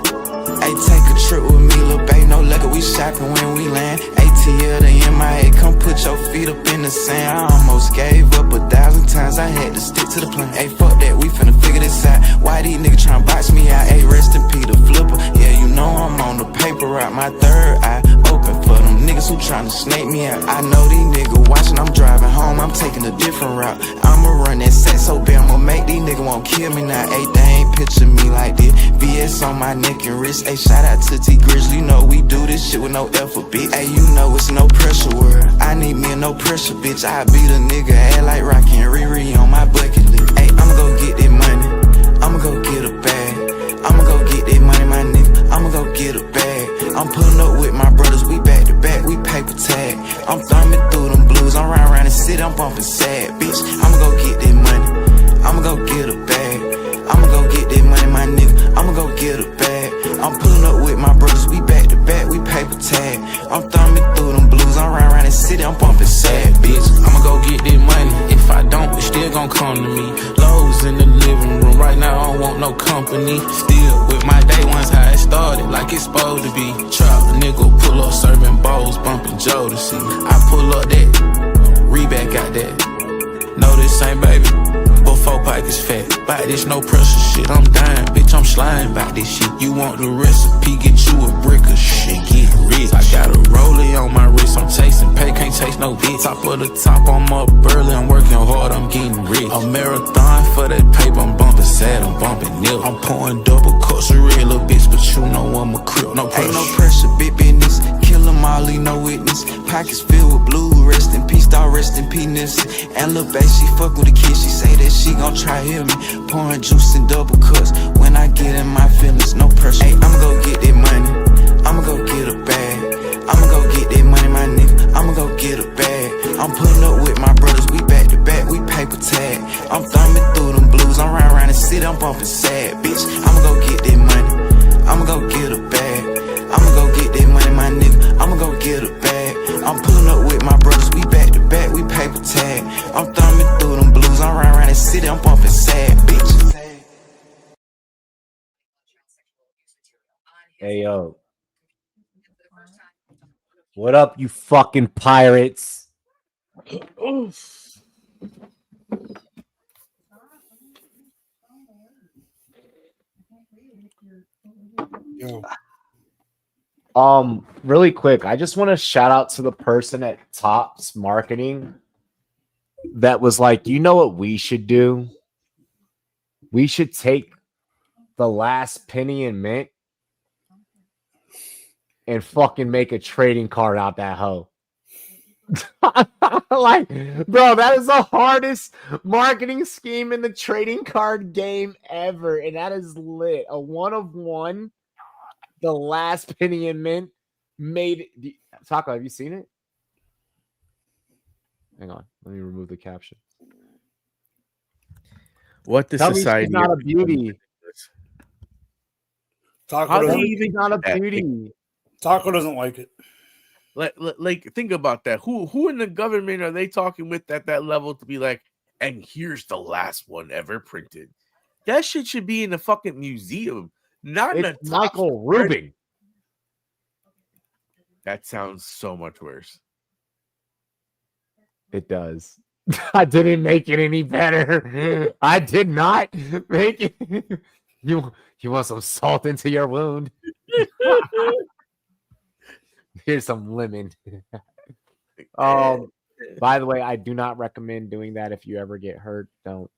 Hey, take a trip with me, lil' babe. No liquor, we shopping when we land. ATL to MIA, come put your feet up in the sand. I almost gave up 1,000 times, I had to stick to the plan. Hey, fuck that, we finna figure this out. Why these niggas tryna box me out? Hey, rest in peace, the flipper. Yeah, you know I'm on the paper route. My third eye open for them niggas who tryna snake me out. I know these niggas watching, I'm driving home, I'm taking a different route. I'ma run that set so bad, I'ma make these niggas won't kill me now. Hey, they ain't picture me like this. VS on my neck and wrist. Hey, shout out to T Grizzly, you know we do this shit with no effort, bitch. Hey, you know it's no pressure word. I need me a no pressure, bitch. I beat a nigga ass like Rocky and Riri on my bucket list. Hey, I'ma go get that money, I'ma go get a bag. I'ma go get that money, my nigga, I'ma go get a bag. I'm pulling up with my brothers, we back to back, we paper tag. I'm thumbing through them blues, I'm round the city, I'm bumping sad, bitch. I'ma go get that money, I'ma go get a bag. I'ma go get that money, my nigga, I'ma go get a bag. I'm pulling up with my brothers, we back to back, we paper tag. I'm thumbing through them blues, I'm round the city, I'm bumping sad, bitch. I'ma go get that money, if I don't, it still gon' come to me. Lowe's in the living room, right now I don't want no company. Still with my day ones, how it started, like it's supposed to be. Trap nigga, pull up serving bowls, bumping Jodeci. I pull up that, Reebok got that. No, this ain't baby, before whole pockets fat. Buy this no pressure shit, I'm dying, bitch, I'm sliding by this shit. You want the recipe, get you a brick of shit, get rich. I got a rollie on my wrist, I'm chasing pay, can't chase no bitch. Top of the top, I'm up early, I'm working hard, I'm getting rich. A marathon for that paper, I'm bumping sad, I'm bumping nil. I'm pouring double cups of real little bitch, but you know I'm a crip, no pressure. Ain't no pressure, big business, kill 'em all, leave no witness. Pockets filled with blue, rest in peace, dog, rest in peace. And lil' bae, she fuck with the kid, she say that she gon' try hear me. Pouring juice in double cups, when I get in my feelings, no pressure. Hey, I'ma go get that money, I'ma go get a bag. I'ma go get that money, my nigga, I'ma go get a bag. I'm pulling up with my brothers, we back to back, we paper tag. I'm thumbing through them blues, I'm round the city, I'm bumping sad, bitch. I'ma go get that money, I'ma go get a bag. I'ma go get that money, my nigga, I'ma go get a bag. I'm pulling up with my brothers, we back to back, we paper tag. I'm thumbing through them blues, I'm round the city, I'm bumping sad, bitch. Hey, yo. What up, you fucking pirates? Yo. Really quick, I just want to shout out to the person at Topps Marketing that was like, you know what we should do? We should take the last penny in mint and fucking make a trading card out that hoe. Like, bro, that is the hardest marketing scheme in the trading card game ever, and that is lit. A 1 of 1, the last penny in mint made. Taco, have you seen it? Hang on, let me remove the caption. What the Tell society? me she's not a beauty. Taco doesn't, She's not a beauty. Taco doesn't like it. Like, think about that. Who in the government are they talking with at that level to be like, and here's the last one ever printed? That shit should be in the fucking museum, not in It's a Michael Rubin. That sounds so much worse. It does. I didn't make it any better. I did not make it. You want some salt into your wound? Here's some lemon. By the way, I do not recommend doing that. If you ever get hurt, don't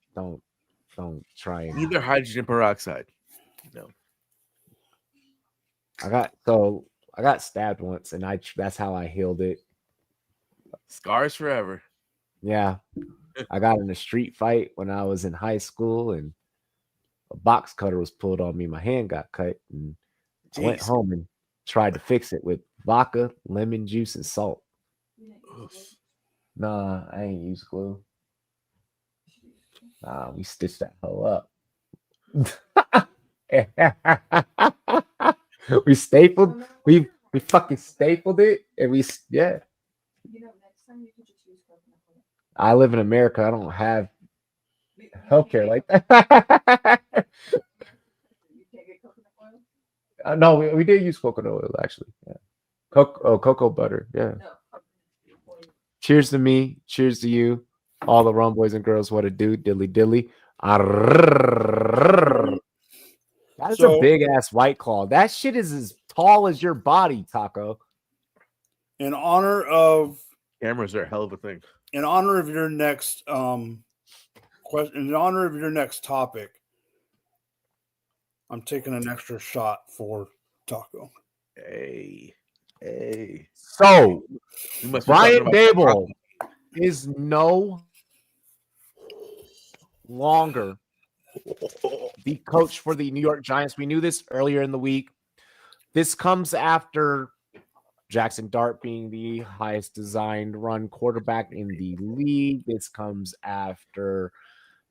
try it. Either hydrogen peroxide. No. I got stabbed once, and that's how I healed it. Scars forever. Yeah. I got in a street fight when I was in high school, and a box cutter was pulled on me. My hand got cut, and I went home and tried to fix it with vodka, lemon juice, and salt. Oof. Nah, I ain't use glue. Nah, we stitched that hoe up. We stapled. We fucking stapled it, and yeah. I live in America. I don't have healthcare like that. No, we did use coconut oil actually. Yeah. Cocoa butter. Yeah. Cheers to me. Cheers to you. All the Rumboyz and girls. What a do. Dilly dilly. That is a big ass White Claw. That shit is as tall as your body, Taco. In honor of cameras are a hell of a thing. In honor of your next question, in honor of your next topic, I'm taking an extra shot for Taco. Hey. So, Brian Dable is no longer the coach for the New York Giants. We knew this earlier in the week. This comes after Jackson Dart being the highest designed run quarterback in the league. This comes after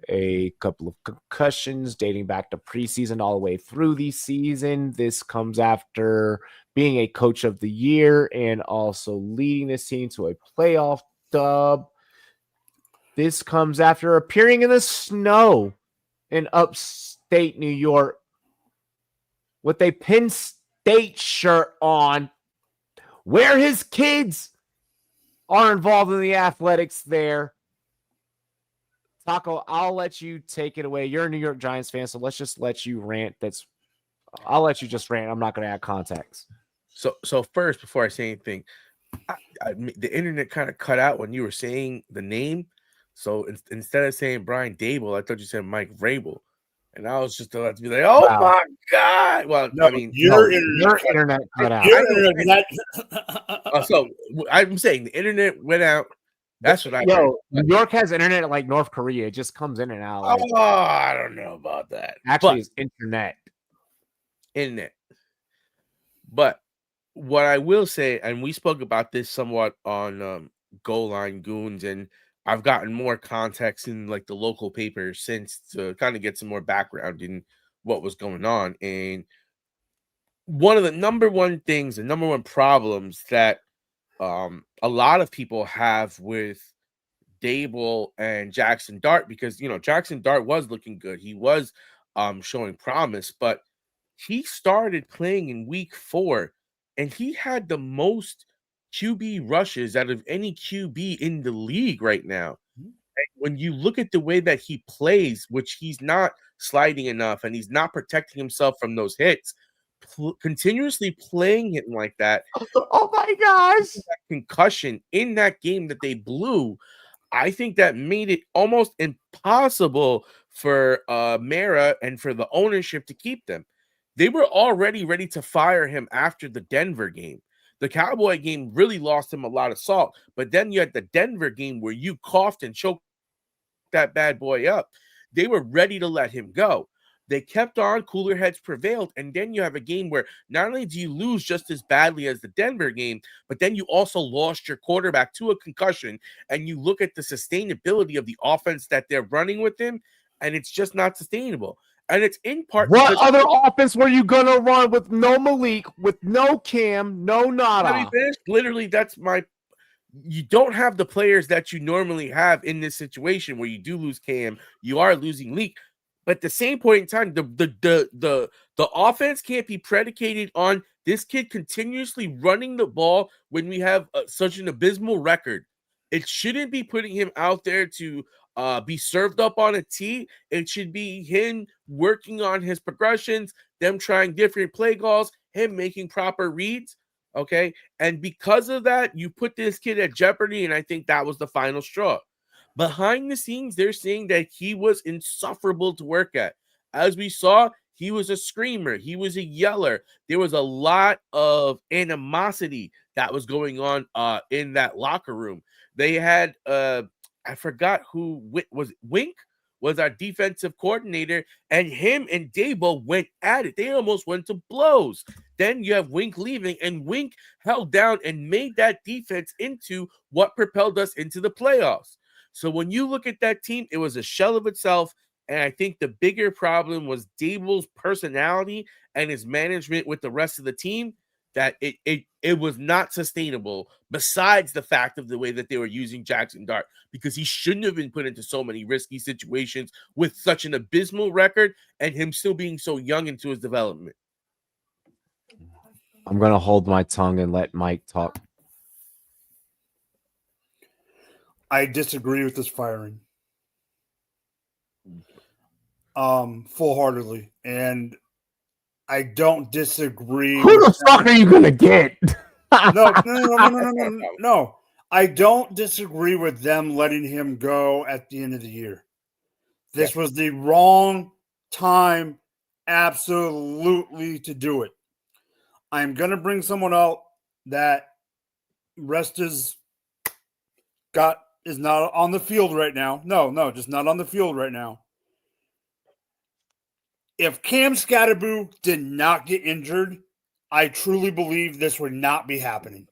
a couple of concussions dating back to preseason all the way through the season. This comes after being a coach of the year and also leading this team to a playoff dub. This comes after appearing in the snow in upstate New York with a Penn State shirt on, where his kids are involved in the athletics there. Taco, I'll let you take it away. You're a New York Giants fan, so let's just let you rant. I'll let you just rant. I'm not going to add context. So first, before I say anything, the internet kind of cut out when you were saying the name. So instead of saying Brian Dable, I thought you said Mike Vrabel. And I was just about to be like, oh Wow. my God. Well, No, I mean, your internet cut out. Your internet. so I'm saying the internet went out. That's what I heard. Yo, New York has internet like North Korea. It just comes in and out. Like, Oh, I don't know about that. actually, But it's internet. But what I will say, and we spoke about this somewhat on Goal Line Goons, and I've gotten more context in like the local papers since to kind of get some more background in what was going on. And one of the number one things, the number one problems that a lot of people have with Dable and Jackson Dart, because Jackson Dart was looking good. He was showing promise, but he started playing in week 4 and he had the most QB rushes out of any QB in the league right now. And when you look at the way that he plays, which he's not sliding enough and he's not protecting himself from those hits, continuously playing him like that. Oh my gosh. That concussion in that game that they blew, I think that made it almost impossible for Mara and for the ownership to keep them. They were already ready to fire him after the Denver game. The Cowboy game really lost him a lot of salt, but then you had the Denver game where you coughed and choked that bad boy up. They were ready to let him go. They kept on, cooler heads prevailed, and then you have a game where not only do you lose just as badly as the Denver game, but then you also lost your quarterback to a concussion, and you look at the sustainability of the offense that they're running with him, and it's just not sustainable. And it's in part what other offense were you gonna run with no Malik, with no Cam, no Nada? Literally, you don't have the players that you normally have in this situation where you do lose Cam, you are losing Leak. But at the same point in time, the offense can't be predicated on this kid continuously running the ball when we have such an abysmal record. It shouldn't be putting him out there to be served up on a tee. It should be him working on his progressions, them trying different play calls, him making proper reads. Okay. And because of that, you put this kid at jeopardy. And I think that was the final straw. Behind the scenes, they're saying that he was insufferable to work at. As we saw, he was a screamer. He was a yeller. There was a lot of animosity that was going on in that locker room. They had, I forgot who was Wink was our defensive coordinator, and him and Dable went at it. They almost went to blows. Then you have Wink leaving, and Wink held down and made that defense into what propelled us into the playoffs. So when you look at that team, it was a shell of itself. And I think the bigger problem was Dable's personality and his management with the rest of the team, that it was not sustainable, besides the fact of the way that they were using Jackson Dart, because he shouldn't have been put into so many risky situations with such an abysmal record and him still being so young into his development. I'm going to hold my tongue and let Mike talk. I disagree with this firing. Full-heartedly. And I don't disagree. Who the fuck are you going to get? No. I don't disagree with them letting him go at the end of the year. This was the wrong time, absolutely, to do it. I'm going to bring someone out that is not on the field right now. No, just not on the field right now. If Cam Scatterboo did not get injured, I truly believe this would not be happening.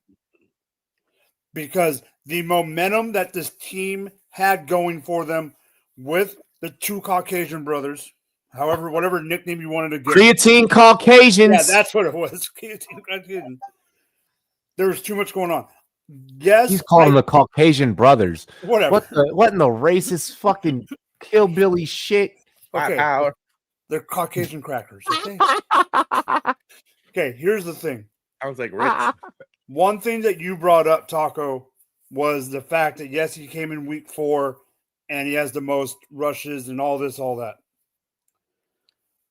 Because the momentum that this team had going for them with the two Caucasian brothers, whatever nickname you wanted to give. Creatine Caucasians. Yeah, that's what it was. Creatine Caucasian. There was too much going on. Yes, he's calling them the Caucasian brothers. Whatever. What in the racist fucking hillbilly shit? Okay. They're Caucasian crackers. Okay. Okay. Here's the thing. I was like, Rich. One thing that you brought up, Taco, was the fact that yes, he came in week 4 and he has the most rushes and all this, all that.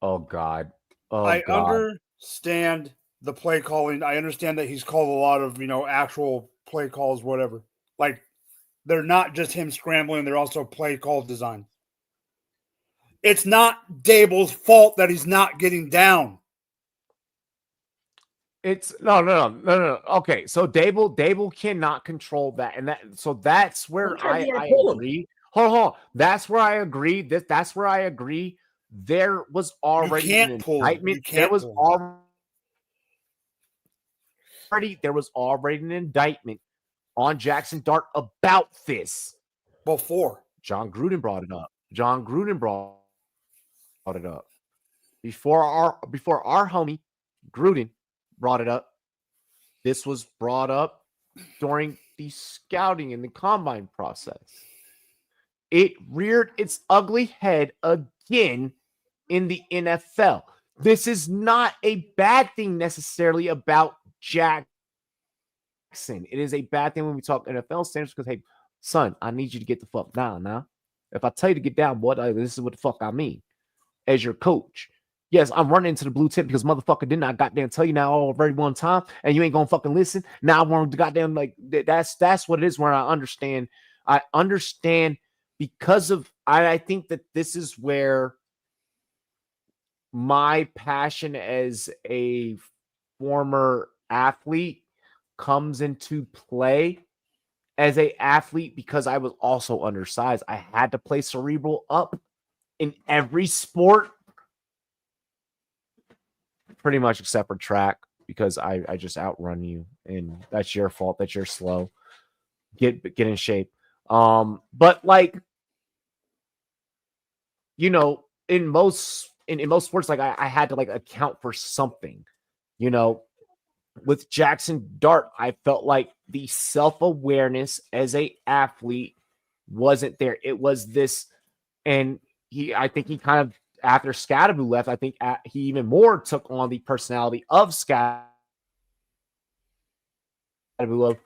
Oh God. Oh I God. understand the play calling. I understand that he's called a lot of, actual play calls, whatever. Like, they're not just him scrambling, they're also play call design. It's not Dable's fault that he's not getting down. It's no. Okay, so Dable cannot control that, and that's where I agree. Hold on, that's where I agree. That's where I agree. There was already an indictment. There was already an indictment on Jackson Dart about this. Before John Gruden brought it up. John Gruden brought it up before our homie Gruden brought it up. This was brought up during the scouting and the combine process. It reared its ugly head again in the NFL. This is not a bad thing necessarily about Jackson. It is a bad thing when we talk NFL standards because, hey, son, I need you to get the fuck down now. If I tell you to get down, boy, this is what the fuck I mean as your coach. Yes, I'm running into the blue tip because motherfucker didn't I goddamn tell you now already one time and you ain't gonna fucking listen. Now I want to goddamn like that's what it is where I understand. I understand because of I think that this is where my passion as a former athlete comes into play as a athlete because I was also undersized. I had to play cerebral up in every sport. Pretty much except for track because I just outrun you and that's your fault that you're slow. Get in shape. But like in most sports, like I had to like account for something. With Jackson Dart, I felt like the self-awareness as a athlete wasn't there. It was this, and I think he kind of after Scadaboo left, I think he even more took on the personality of Scadaboo of,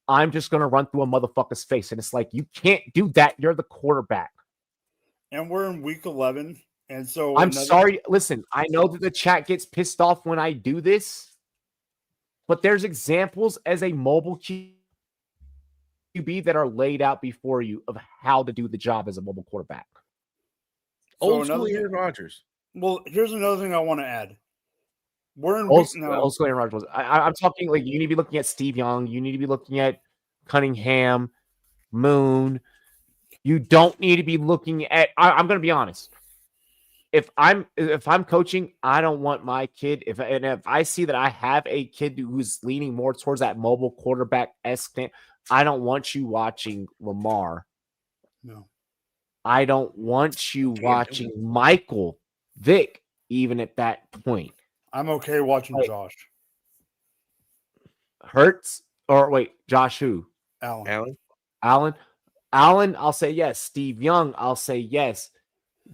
I'm just going to run through a motherfucker's face. And it's like, you can't do that. You're the quarterback. And we're in week 11. And so I'm sorry. Listen, I know that the chat gets pissed off when I do this, but there's examples as a mobile QB that are laid out before you of how to do the job as a mobile quarterback. Old school Aaron Rodgers. Well, here's another thing I want to add. We're in old school Aaron Rodgers. I'm talking like you need to be looking at Steve Young. You need to be looking at Cunningham, Moon. You don't need to be looking at. I'm going to be honest. If I'm coaching, I don't want my kid. If I see that I have a kid who's leaning more towards that mobile quarterback-esque thing, I don't want you watching Lamar. No. I don't want you watching Michael Vick, even at that point. I'm okay watching Josh. Hurts? Or wait, Josh who? Allen, I'll say yes. Steve Young, I'll say yes.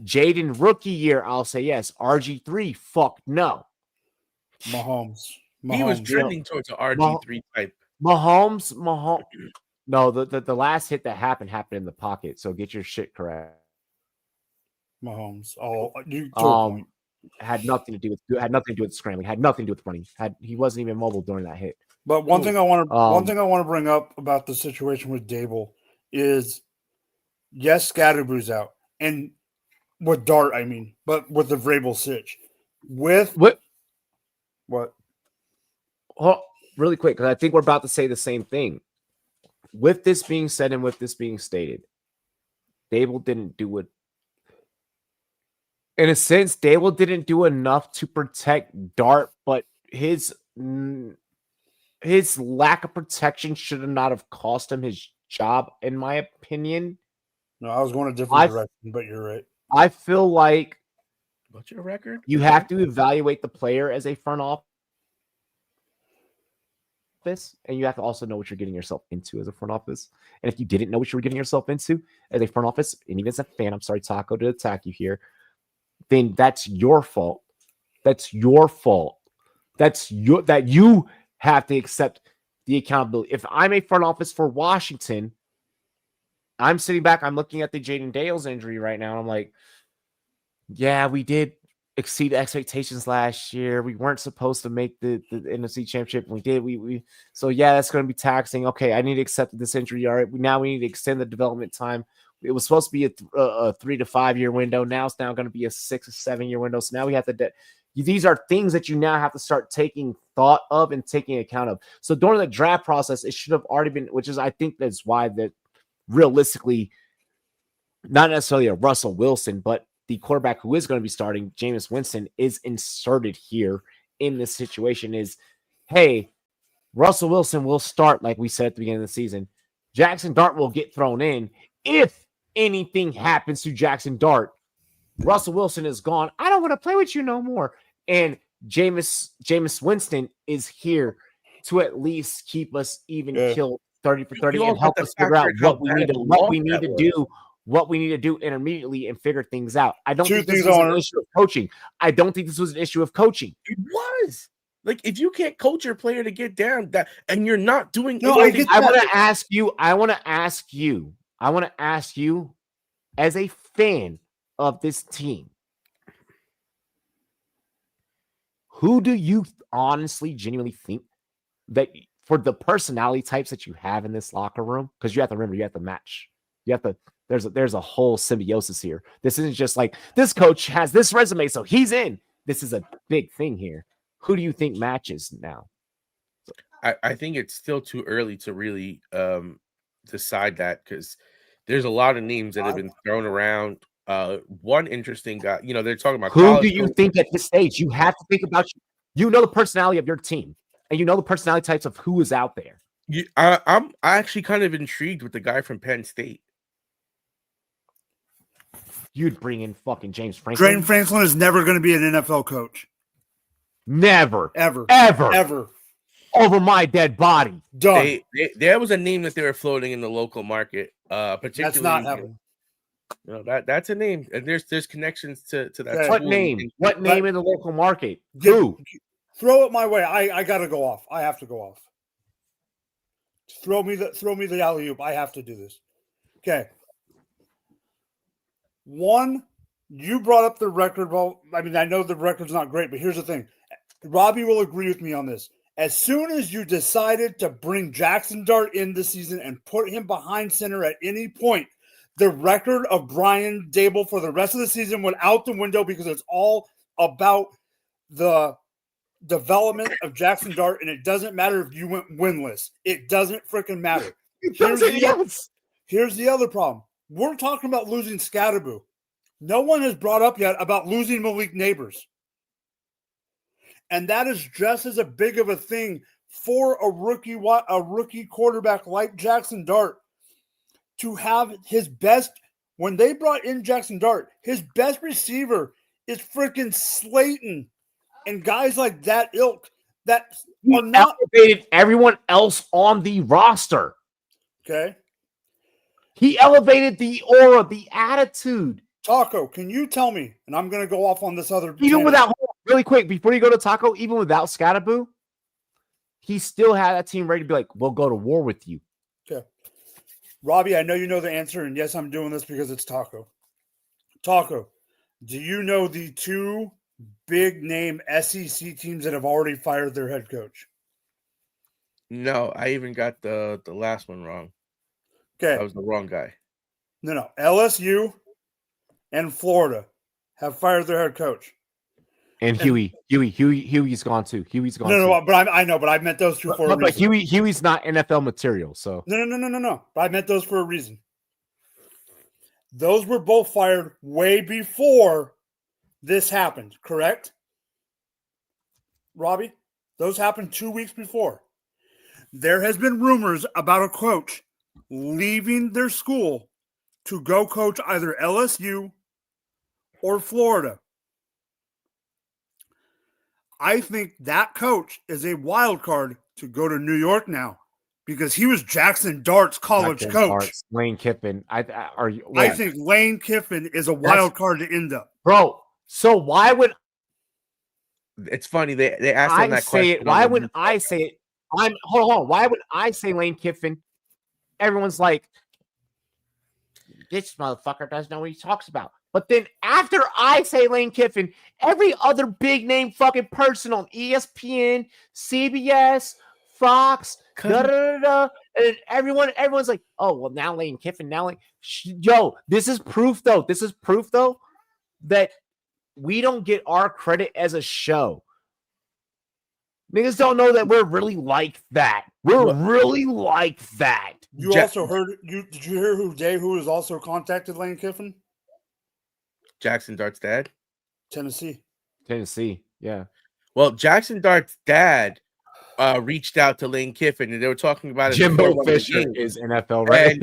Jaden rookie year, I'll say yes. RG3, fuck no. Mahomes. He was trending towards an RG3 type. Mahomes. No, the last hit that happened in the pocket. So get your shit correct. Mahomes. Oh, you had nothing to do with scrambling. Had nothing to do with running. He wasn't even mobile during that hit. But one thing I want to bring up about the situation with Dable is, yes, Scadaboo's out, and with Dart, I mean, but with the Vrabel sitch, with what? Oh, really quick, because I think we're about to say the same thing. With this being said and with this being stated, Dable didn't do it. In a sense, Dable didn't do enough to protect Dart, but his lack of protection should not have cost him his job, in my opinion. No, I was going a different direction, but you're right. I feel like what's your record? You have to evaluate the player as a front office, and you have to also know what you're getting yourself into as a front office. And if you didn't know what you were getting yourself into as a front office, and even as a fan, I'm sorry, Taco, to attack you here, then that's your fault. That's your fault. That you have to accept the accountability. If I'm a front office for Washington, I'm sitting back. I'm looking at the Jaden Daniels injury right now. And I'm like, yeah, we did exceed expectations last year. We weren't supposed to make the NFC Championship. We did. So yeah, that's going to be taxing. Okay, I need to accept this injury. All right, now we need to extend the development time. It was supposed to be a 3 to 5 year window. Now it's now going to be a 6 or 7 year window. So now we have to. These are things that you now have to start taking thought of and taking account of. So during the draft process, it should have already been. Which is, I think, that's why that realistically, not necessarily a Russell Wilson, but the quarterback who is going to be starting, Jameis Winston, is inserted here in this situation. Is, hey, Russell Wilson will start, like we said at the beginning of the season. Jackson Dart will get thrown in. If anything happens to Jackson Dart, Russell Wilson is gone. I don't want to play with you no more. And Jameis Winston is here to at least keep us even killed 30 for 30 and help us figure out what we need to do intermediately and figure things out. I don't think this was an issue of coaching. I don't think this was an issue of coaching. It was. Like, if you can't coach your player to get down, that and you're not doing anything. I want to ask you as a fan of this team, who do you honestly, genuinely think that for the personality types that you have in this locker room, because you have to remember, you have to match. You have to, there's a whole symbiosis here. This isn't just like this coach has this resume, so he's in. This is a big thing here. Who do you think matches now? I think it's still too early to really decide that, because there's a lot of names that have been thrown around. One interesting guy, they're talking about who do you think at this stage? You have to think about you know the personality of your team, and you know the personality types of who is out there. I'm actually kind of intrigued with the guy from Penn State. You'd bring in fucking James Franklin. James Franklin is never going to be an NFL coach. Never. Ever. Over my dead body. Done. There was a name that they were floating in the local market. Particularly, that's not happening. That's a name. And there's connections to that. What name? What name in the local market? Who? Throw it my way. I gotta go off. I have to go off. Throw me the alley-oop. I have to do this. Okay. One, you brought up the record. Well, I mean, I know the record's not great, but here's the thing. Robbie will agree with me on this. As soon as you decided to bring Jackson Dart in this season and put him behind center at any point, the record of Brian Dable for the rest of the season went out the window, because it's all about the development of Jackson Dart, and it doesn't matter if you went winless. It doesn't freaking matter. Here's the other problem. We're talking about losing Scatterboo. No one has brought up yet about losing Malik Neighbors. And that is just as a big of a thing for a rookie quarterback like Jackson Dart to have his best. When they brought in Jackson Dart, his best receiver is freaking Slayton and guys like that ilk that are not elevated everyone else on the roster. Okay. He elevated the aura, the attitude. Taco, can you tell me, and I'm going to go off on this other even without, really quick, before you go to Taco, even without Scatterboo, he still had that team ready to be like, we'll go to war with you. Okay. Robbie, I know you know the answer, and yes, I'm doing this because it's Taco. Taco, do you know the two big-name SEC teams that have already fired their head coach? No, I even got the last one wrong. Okay. I was the wrong guy. No. LSU and Florida have fired their head coach. And Huey's gone too. Huey's gone. No, but I know, but I meant those two for a reason. But Huey's not NFL material, so no. But I meant those for a reason. Those were both fired way before this happened, correct? Robbie, those happened 2 weeks before. There has been rumors about a coach leaving their school to go coach either LSU or Florida. I think that coach is a wild card to go to New York now, because he was Jackson Dart's college coach. Lane Kiffin. I think Lane Kiffin is a wild card to end up. Bro, so why would it's funny they asked him that question. Why would I say it? Hold on. Why would I say Lane Kiffin? Everyone's like, this motherfucker doesn't know what he talks about. But then after I say Lane Kiffin, every other big name fucking person on ESPN, CBS, Fox, and everyone's like, oh, well, now Lane Kiffin, yo, this is proof though. This is proof though that we don't get our credit as a show. Niggas don't know that we're really like that. We're really like that. You also heard? Did you hear who has also contacted Lane Kiffin? Jackson Dart's dad. Tennessee, yeah. Well, Jackson Dart's dad reached out to Lane Kiffin, and they were talking about it. Jimbo Fisher is NFL, right?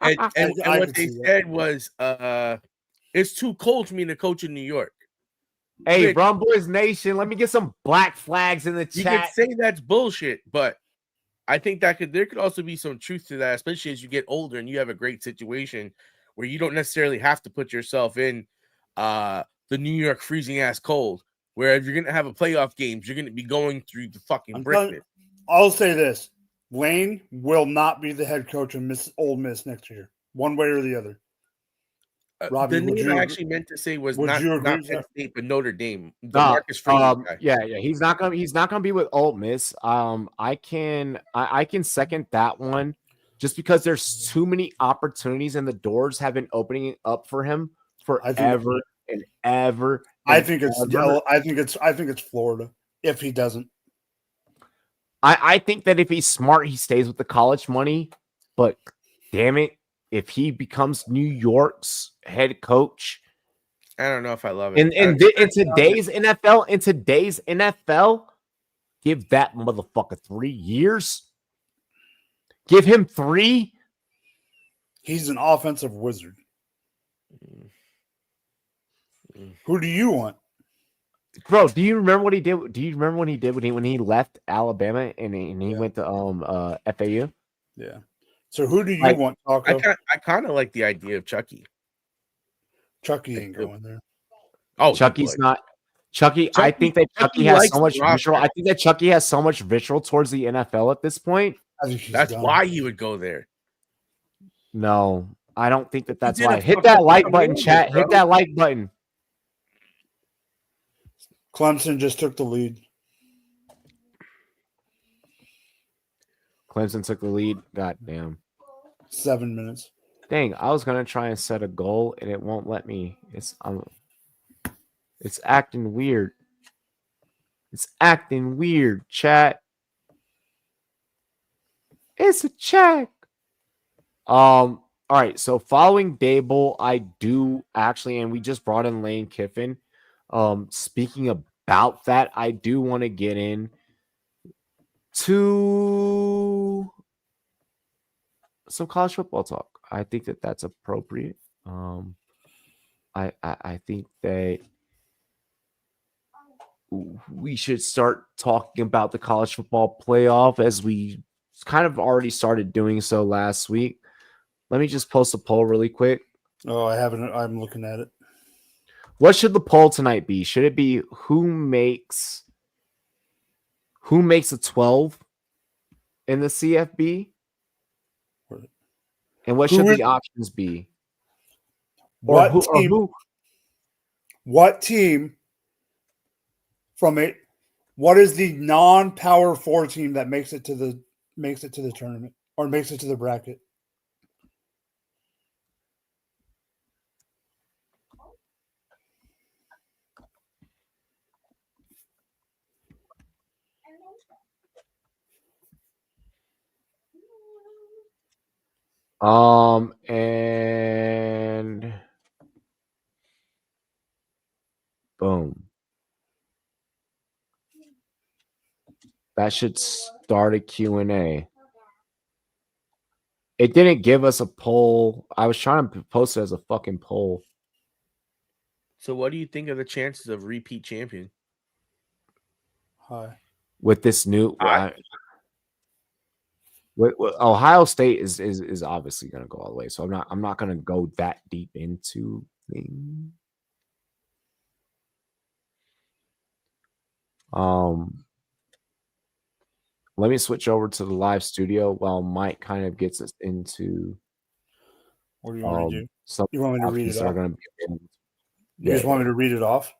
And what they said was, it's too cold for me to coach in New York. Hey, Rumboyz Nation, let me get some black flags in the chat. You can say that's bullshit, but I think there could also be some truth to that, especially as you get older and you have a great situation where you don't necessarily have to put yourself in the New York freezing ass cold. Where if you're gonna have a playoff games, you're gonna be going through the fucking brick. I'll say this: Lane will not be the head coach of Ole Miss next year, one way or the other. Robbie, the name I actually meant to say was not Penn State, but Notre Dame. Marcus Freeman guy. Yeah, he's not gonna be with Ole Miss. I can second that one, just because there's too many opportunities and the doors have been opening up for him forever and ever. I think it's Florida if he doesn't. I think that if he's smart, he stays with the college money. But damn it, if he becomes New York's head coach, I don't know if I love it. In today's NFL, give that motherfucker 3 years. Give him 3. He's an offensive wizard. Who do you want? Bro, do you remember what he did? Do you remember what he did when he left Alabama and he went to FAU? Yeah. So who do you want, Taco? I kind of like the idea of Chucky. Chucky ain't going there. Oh, Chucky's not. Chucky, I think that Chucky has so much visual. I think that Chucky has so much visual towards the NFL at this point. That's why he would go there. No, I don't think that's why. Hit that like button, chat. Hit that like button. Clemson just took the lead. Clemson took the lead. God damn. 7 minutes. Dang, I was gonna try and set a goal and it won't let me. It's acting weird. It's acting weird, chat. It's a check. All right. So following Dable, I do actually, and we just brought in Lane Kiffin. Speaking about that, I do want to get in to some college football talk. I think that that's appropriate. I think that we should start talking about the college football playoff as we kind of already started doing so last week. Let me just post a poll really quick. Oh, I haven't. I'm looking at it. What should the poll tonight be? Should it be who makes a 12 in the CFB? And what should the options be? What team from it? What is the non-power 4 team that makes it to the tournament or makes it to the bracket? And boom. That should start a Q&A. It didn't give us a poll. I was trying to post it as a fucking poll. So what do you think of the chances of repeat champion? Hi. With this new with Ohio State is obviously going to go all the way. So I'm not going to go that deep into things. Let me switch over to the live studio while Mike kind of gets us into. What do you want me to do? Some You want me to read it options are off? going to be available. You just want me to read it off?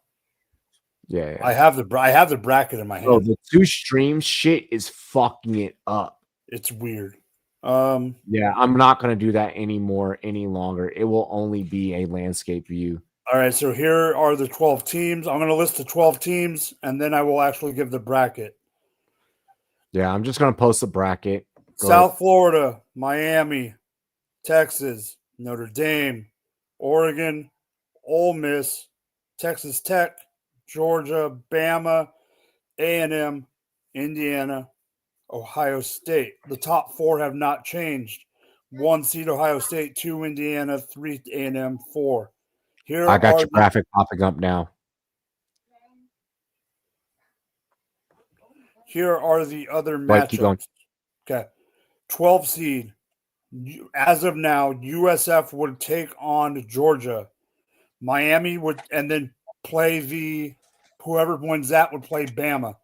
Yeah. I have the bracket in my hand. Bro, the 2 stream shit is fucking it up. It's weird. Yeah, I'm not going to do that any longer. It will only be a landscape view. All right, so here are the 12 teams. I'm going to list the 12 teams, and then I will actually give the bracket. Yeah, I'm just going to post the bracket. Go South ahead. Florida, Miami, Texas, Notre Dame, Oregon, Ole Miss, Texas Tech, Georgia, Bama, A&M, Indiana, Ohio State. The top 4 have not changed. 1 seed Ohio State, 2 Indiana, 3 A&M, 4. Here I got are your graphic popping up now. Here are the other But keep going. matchups. Okay. 12 seed. As of now, USF would take on Georgia. Miami would, and then play whoever wins that would play Bama.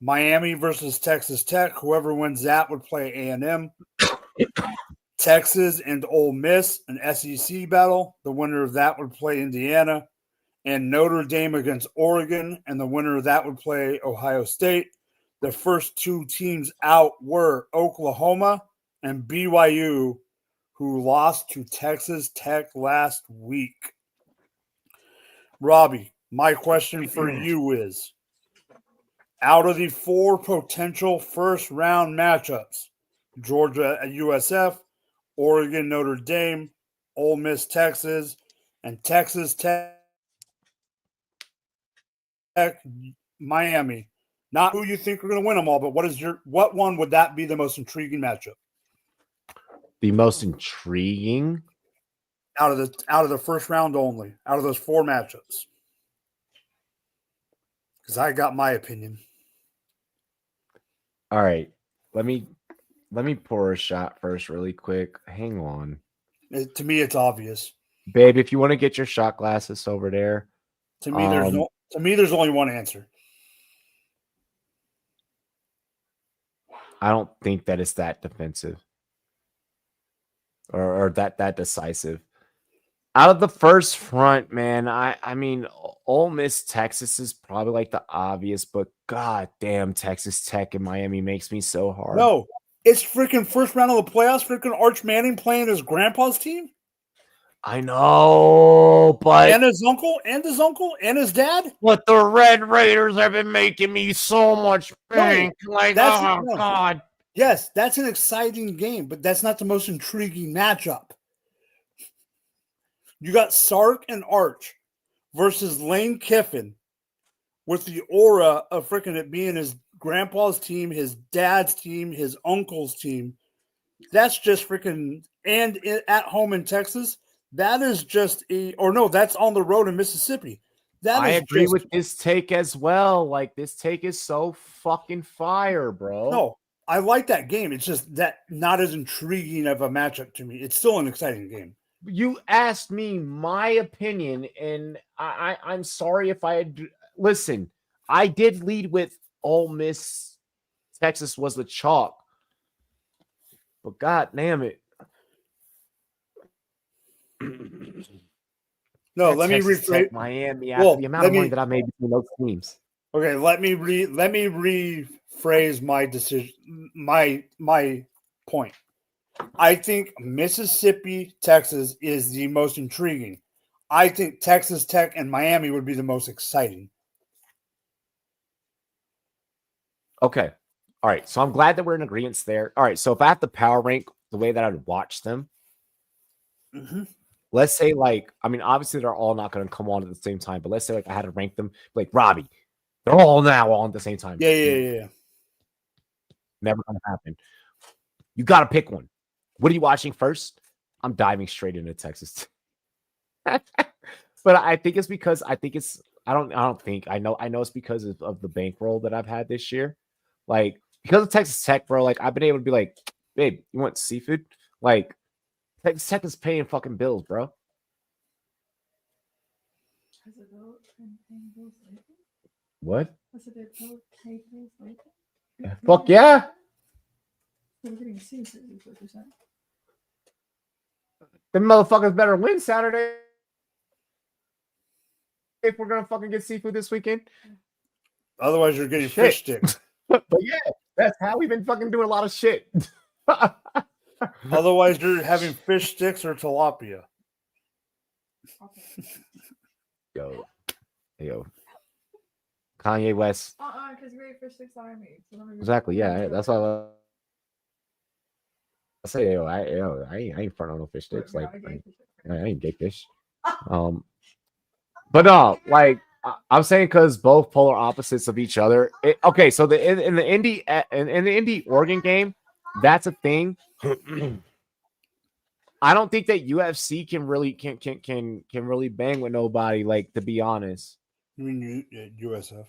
Miami versus Texas Tech. Whoever wins that would play A&M. Texas and Ole Miss, an SEC battle. The winner of that would play Indiana. And Notre Dame against Oregon, and the winner of that would play Ohio State. The first 2 teams out were Oklahoma and BYU, who lost to Texas Tech last week. Robbie, my question for you is, out of the 4 potential first-round matchups, Georgia at USF, Oregon, Notre Dame, Ole Miss, Texas, and Texas Tech, Miami. Not who you think are going to win them all, but what one would that be the most intriguing matchup? The most intriguing Out of the first round only, out of those 4 matchups. Because I got my opinion. All right. Let me pour a shot first really quick. Hang on. To me, it's obvious. Babe, if you want to get your shot glasses over there. To me, there's only one answer. I don't think that it's that defensive or that decisive. Out of the first front, man, I mean, Ole Miss, Texas is probably like the obvious, but god damn, Texas Tech and Miami makes me so hard. No, it's freaking first round of the playoffs. Freaking Arch Manning playing his grandpa's team. I know, but and his uncle, and his dad. But the Red Raiders have been making me so much bank. God. Yes, that's an exciting game, but that's not the most intriguing matchup. You got Sark and Arch versus Lane Kiffin with the aura of freaking it being his grandpa's team, his dad's team, his uncle's team. That's just freaking, and at home in Texas, that is just that's on the road in Mississippi. I agree with this take as well. Like, this take is so fucking fire, bro. No, I like that game. It's just that not as intriguing of a matchup to me. It's still an exciting game. You asked me my opinion, and I'm sorry if I had. Listen, I did lead with Ole Miss. Texas was the chalk, but god damn it. No, let me rephrase Miami after the amount of money that I made between those teams. Okay, let me rephrase my decision. My point. I think Mississippi, Texas is the most intriguing. I think Texas Tech and Miami would be the most exciting. Okay. All right. So I'm glad that we're in agreement there. All right. So if I have to power rank the way that I'd watch them, let's say, like, I mean, obviously they're all not going to come on at the same time, but let's say, like, I had to rank them, like, Robbie, they're all now on at the same time. Yeah. Never going to happen. You got to pick one. What are you watching first? I'm diving straight into Texas. But I think it's because I know it's because of the bankroll that I've had this year. Like, because of Texas Tech, bro, like, I've been able to be like, babe, you want seafood? Like, Texas Tech is paying fucking bills, bro. What? Fuck yeah. Them motherfuckers better win Saturday if we're gonna fucking get seafood this weekend. Otherwise, you're getting Shit. fish sticks. But yeah, that's how we've been fucking doing a lot of shit. Otherwise, you're having fish sticks or tilapia. Yo. Kanye West. Because you made fish sticks that I made. So Exactly. Yeah, that's why I say, I ain't front on no fish sticks. Like, I ain't gay fish. But no, like I'm saying, because both polar opposites of each other. Okay, so in the Indy Oregon game, that's a thing. I don't think that UFC can really bang with nobody. Like, to be honest, You mean USF?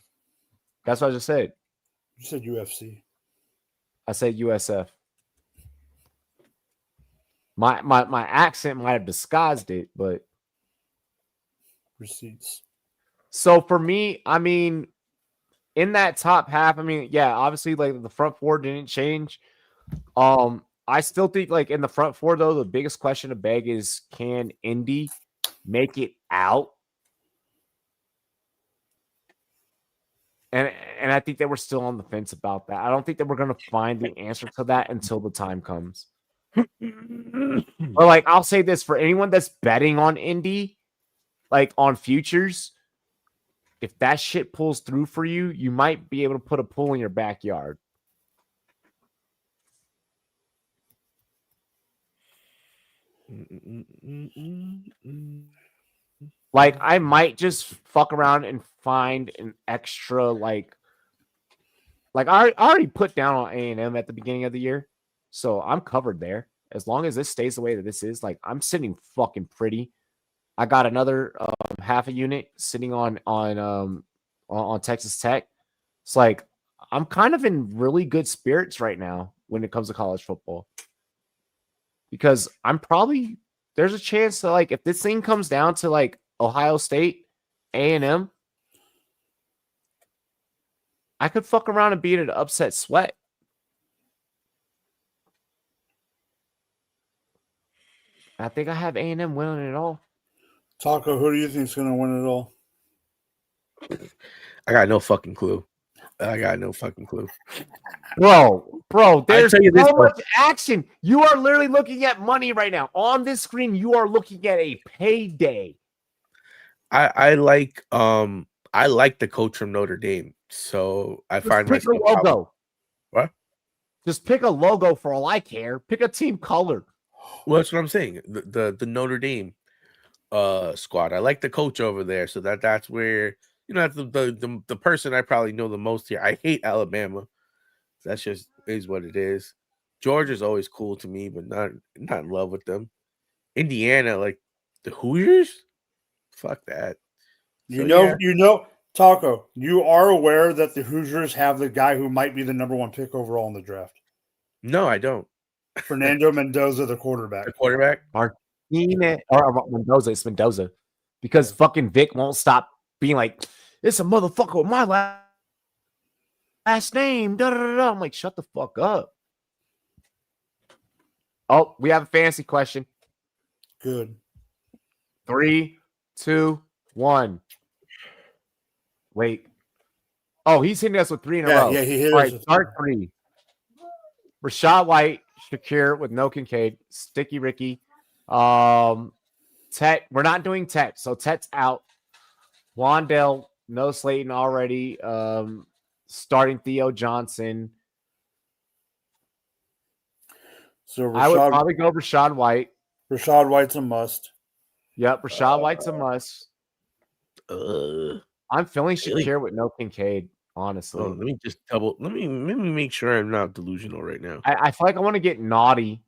that's what I just said. You said UFC. I said USF. My accent might have disguised it, but Receipts. so for me, I mean, in that top half, I mean, yeah, obviously, like, the front four didn't change. I still think, like, in the front four, though, the biggest question to beg is, can Indy make it out? And I think that we're still on the fence about that. I don't think that we're going to find the answer to that until the time comes. But, like, I'll say this for anyone that's betting on Indy, like, on futures, if that shit pulls through for you, you might be able to put a pool in your backyard. Like, I might just fuck around and find an extra, like I already put down on A&M at the beginning of the year, so I'm covered there. As long as this stays the way that this is, like, I'm sitting fucking pretty. I got another half a unit sitting on Texas Tech. It's like I'm kind of in really good spirits right now when it comes to college football, because there's a chance that, like, if this thing comes down to, like, Ohio State, A&M, I could fuck around and beat an upset sweat. I think I have A&M winning it all. Taco, who do you think is going to win it all? I got no fucking clue. Bro, there's tell you this, so much action. You are literally looking at money right now. On this screen, you are looking at a payday. I like the coach from Notre Dame. So I find pick a logo. What? Just pick a logo for all I care. Pick a team color. Well, that's what I'm saying. The Notre Dame squad. I like the coach over there. So that's where, you know, that's the person I probably know the most here. I hate Alabama. That's just is what it is. Georgia's always cool to me, but not in love with them. Indiana, like the Hoosiers, fuck that. You know, Taco, you are aware that the Hoosiers have the guy who might be the number 1 pick overall in the draft. No, I don't. Fernando Mendoza, the quarterback. The quarterback? Martinez or Mendoza. It's Mendoza. Because fucking Vic won't stop being like, it's a motherfucker with my last name. Da, da, da, da. I'm like, shut the fuck up. Oh, we have a fantasy question. Good. 3, 2, 1. Wait. Oh, he's hitting us with 3 in a row. Yeah, he hit All us. right, start 3. Rashad White, Shakir with no Kincaid, Sticky Ricky. Tet, we're not doing Tet, so Tet's out. Wandell, no Slayton already. Starting Theo Johnson. So I would probably go Rashad White. Rashad White's a must. Yep, Rashad White's a must. I'm feeling Shakir with no Kincaid, honestly. Let me make sure I'm not delusional right now. I feel like I want to get naughty.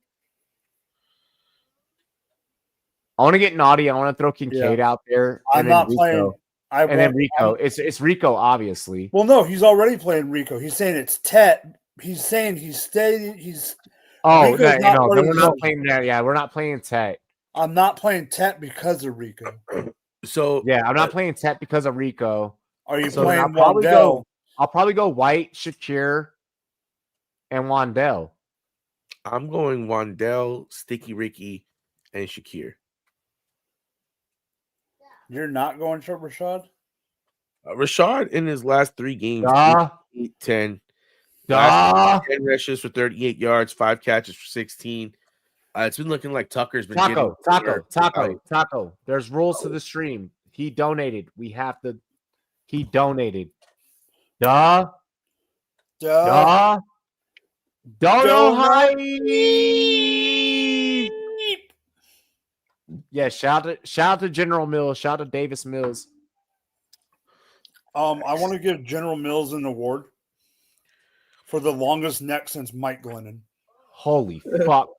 I want to throw Kincaid out there. I'm not playing. And then Rico. It's Rico, obviously. Well, no, he's already playing Rico. He's saying it's Tet. He's saying he's staying. He's. Oh, no, then we're not playing that. Yeah, we're not playing Tet. I'm not playing Tet because of Rico. So yeah, I'm not playing Tet because of Rico. Are you playing Wandell? I'll probably go White, Shakir, and Wandell. I'm going Wandell, Sticky Ricky, and Shakir. You're not going short, Rashad? Rashad in his last 3 games, Duh. 8, 10. Duh. Last 10 rushes for 38 yards, 5 catches for 16. It's been looking like Tucker's been getting Taco. There's rules to the stream. He donated. We have to. He donated. Duh. Dono hype. Yeah, shout out to General Mills. Shout out to Davis Mills. I want to give General Mills an award for the longest neck since Mike Glennon. Holy fuck.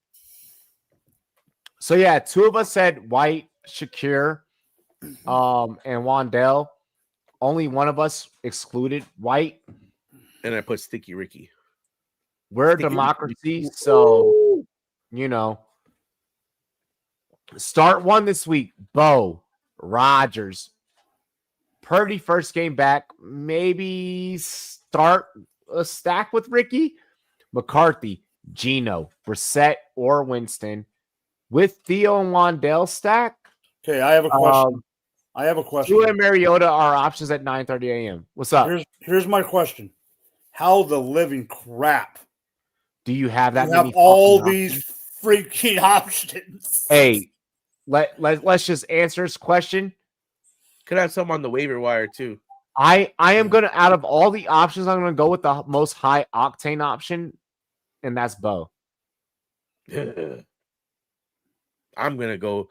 So yeah, 2 of us said White, Shakir, and Wandell. Only one of us excluded White. And I put Sticky Ricky. We're a democracy, so you know. Start 1 this week. Bo, Rodgers. Purdy first game back. Maybe start a stack with Ricky. McCarthy, Geno, Brissett, or Winston. With Theo and Wandell stack. Okay, I have a question. Tua and Mariota are options at 9:30 a.m. What's up? Here's my question. How the living crap Do you have that? You have all these freaking options. Hey, let's just answer this question. Could have some on the waiver wire too. I am gonna, out of all the options, I'm gonna go with the most high octane option, and that's Bo. I'm gonna go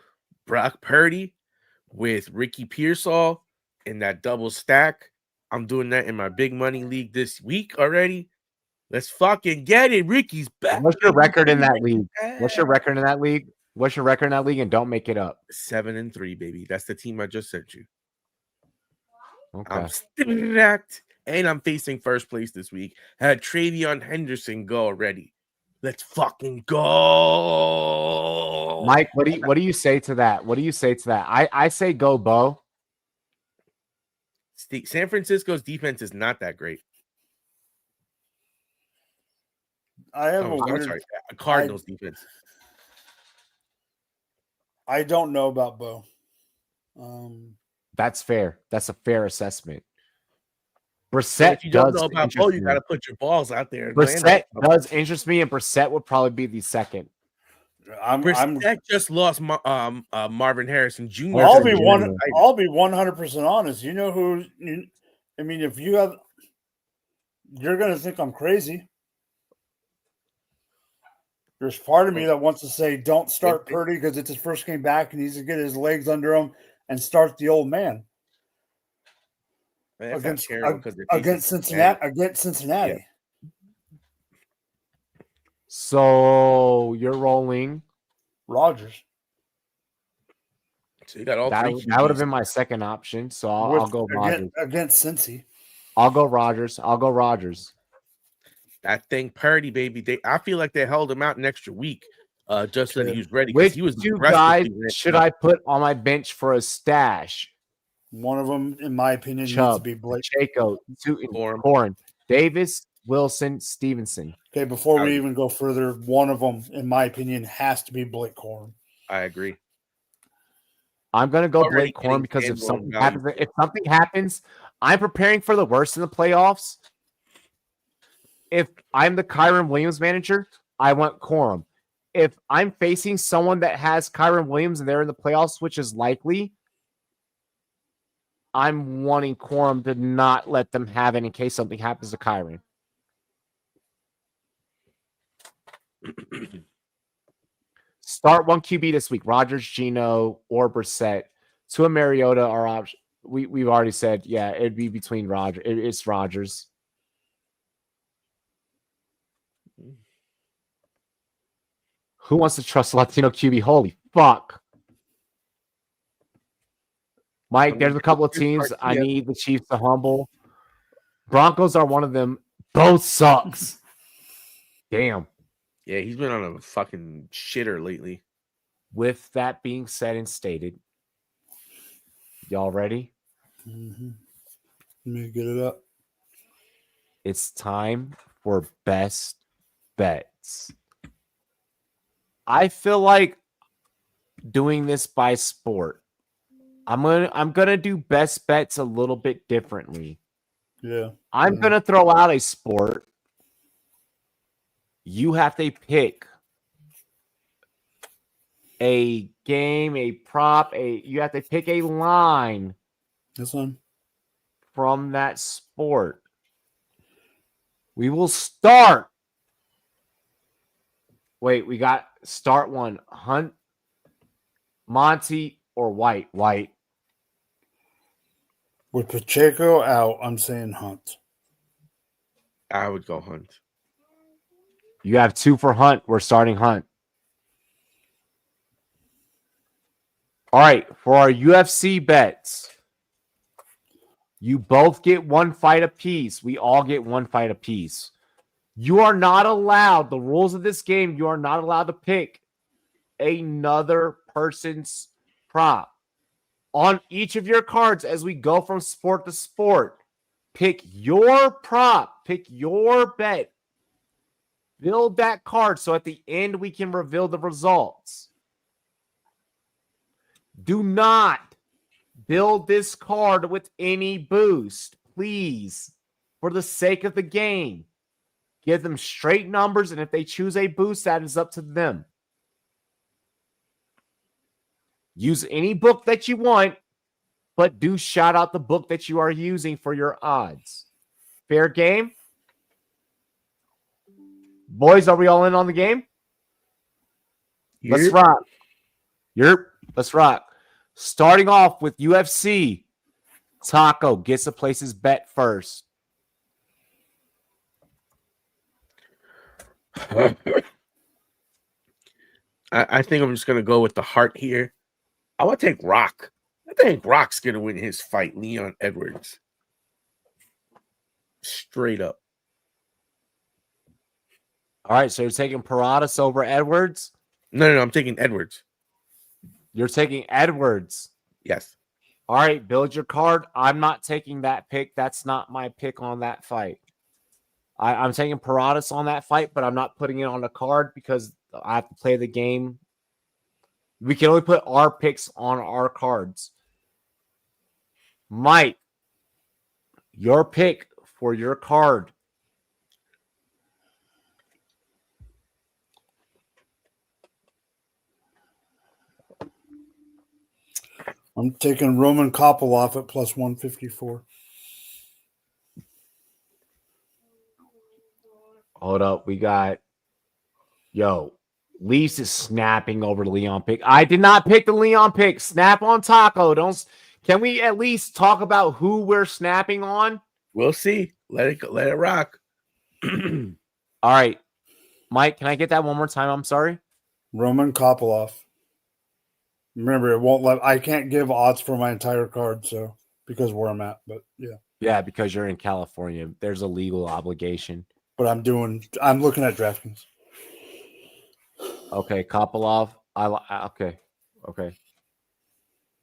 Brock Purdy with Ricky Pearsall in that double stack. I'm doing that in my big money league this week already. Let's fucking get it. Ricky's back. What's your record in that league? What's your record in that league? What's your record in that league? And don't make it up. 7-3, baby. That's the team I just sent you. Okay. I'm stacked, and I'm facing first place this week. Had Travion Henderson go already. Let's fucking go, Mike. What do you say to that? What do you say to that? I say go Bo. San Francisco's defense is not that great. Cardinals defense. I don't know about Bo. That's fair. That's a fair assessment. Brissett if you don't know does about Bo, you got to put your balls out there. Brissett does interest me, and Brissett would probably be the second. Brissett just lost Marvin Harrison Jr. I'll be 100% honest. You know who? I mean, if you have, you're going to think I'm crazy. There's part of me that wants to say, don't start Purdy because it's his first game back and he needs to get his legs under him and start the old man. Against Cincinnati. Yeah. So you're rolling Rodgers. So you got all that, three. That would have been my second option. So I'll go Rodgers. Against Cincy. I'll go Rodgers. That thing, Purdy, baby. I feel like they held him out an extra week, just so that he was ready. Which he was 2 guys should I put on my bench for a stash? One of them, in my opinion, Chubb, needs to be Blake. Pacheco, Corin, Davis, Wilson, Stevenson. Okay, before we even go further, one of them, in my opinion, has to be Blake Corin. I agree. I'm gonna go Blake Corin because if something happens, I'm preparing for the worst in the playoffs. If I'm the Kyron Williams manager, I want Corum. If I'm facing someone that has Kyron Williams and they're in the playoffs, which is likely, I'm wanting Corum to not let them have it in case something happens to Kyron. Start 1 QB this week. Rodgers, Geno, or Brissett. Tua Mariota are options. We've already said, yeah, it'd be between Rodgers. It's Rodgers. Who wants to trust Latino QB? Holy fuck. Mike, there's a couple of teams I need the Chiefs to humble. Broncos are one of them. Both sucks. Damn. Yeah, he's been on a fucking shitter lately. With that being said and stated, y'all ready? Mm-hmm. Let me get it up. It's time for best bets. I feel like doing this by sport. I'm gonna do best bets a little bit differently. Yeah. I'm gonna throw out a sport. You have to pick a game, a prop, you have to pick a line This one. from that sport. We will start. Wait, we got start one. Hunt, Monty, or White? White. With Pacheco out, I'm saying Hunt. I would go Hunt. You have 2 for Hunt. We're starting Hunt. All right, for our UFC bets, you both get 1 fight apiece. We all get 1 fight apiece. You are not allowed, the rules of this game, you are not allowed to pick another person's prop. On each of your cards, as we go from sport to sport, pick your prop, pick your bet. Build that card so at the end we can reveal the results. Do not build this card with any boost, please, for the sake of the game. Give them straight numbers, and if they choose a boost, that is up to them. Use any book that you want, but do shout out the book that you are using for your odds. Fair game? Boys, are we all in on the game? Let's rock. Let's rock. Starting off with UFC, Taco gets to place his bet first. I think I'm just going to go with the heart here. I want to take Rock. I think Rock's going to win his fight, Leon Edwards. Straight up. All right, so you're taking Paradas over Edwards? No, I'm taking Edwards. You're taking Edwards. Yes. All right, build your card. I'm not taking that pick. That's not my pick on that fight. I'm taking Paradas on that fight, but I'm not putting it on the card because I have to play the game. We can only put our picks on our cards. Mike, your pick for your card. I'm taking Roman Kopylov at plus 154. Hold up. We got, Leafs is snapping over the Leon pick. I did not pick the Leon pick. Snap on Taco. Can we at least talk about who we're snapping on? We'll see. Let it go. Let it rock. All right. Mike, can I get that one more time? I'm sorry. Roman Kopylov. Remember, I can't give odds for my entire card, so because where I'm at, but yeah. Yeah, because you're in California. There's a legal obligation. But I'm looking at DraftKings. Okay, Kopylov. Okay.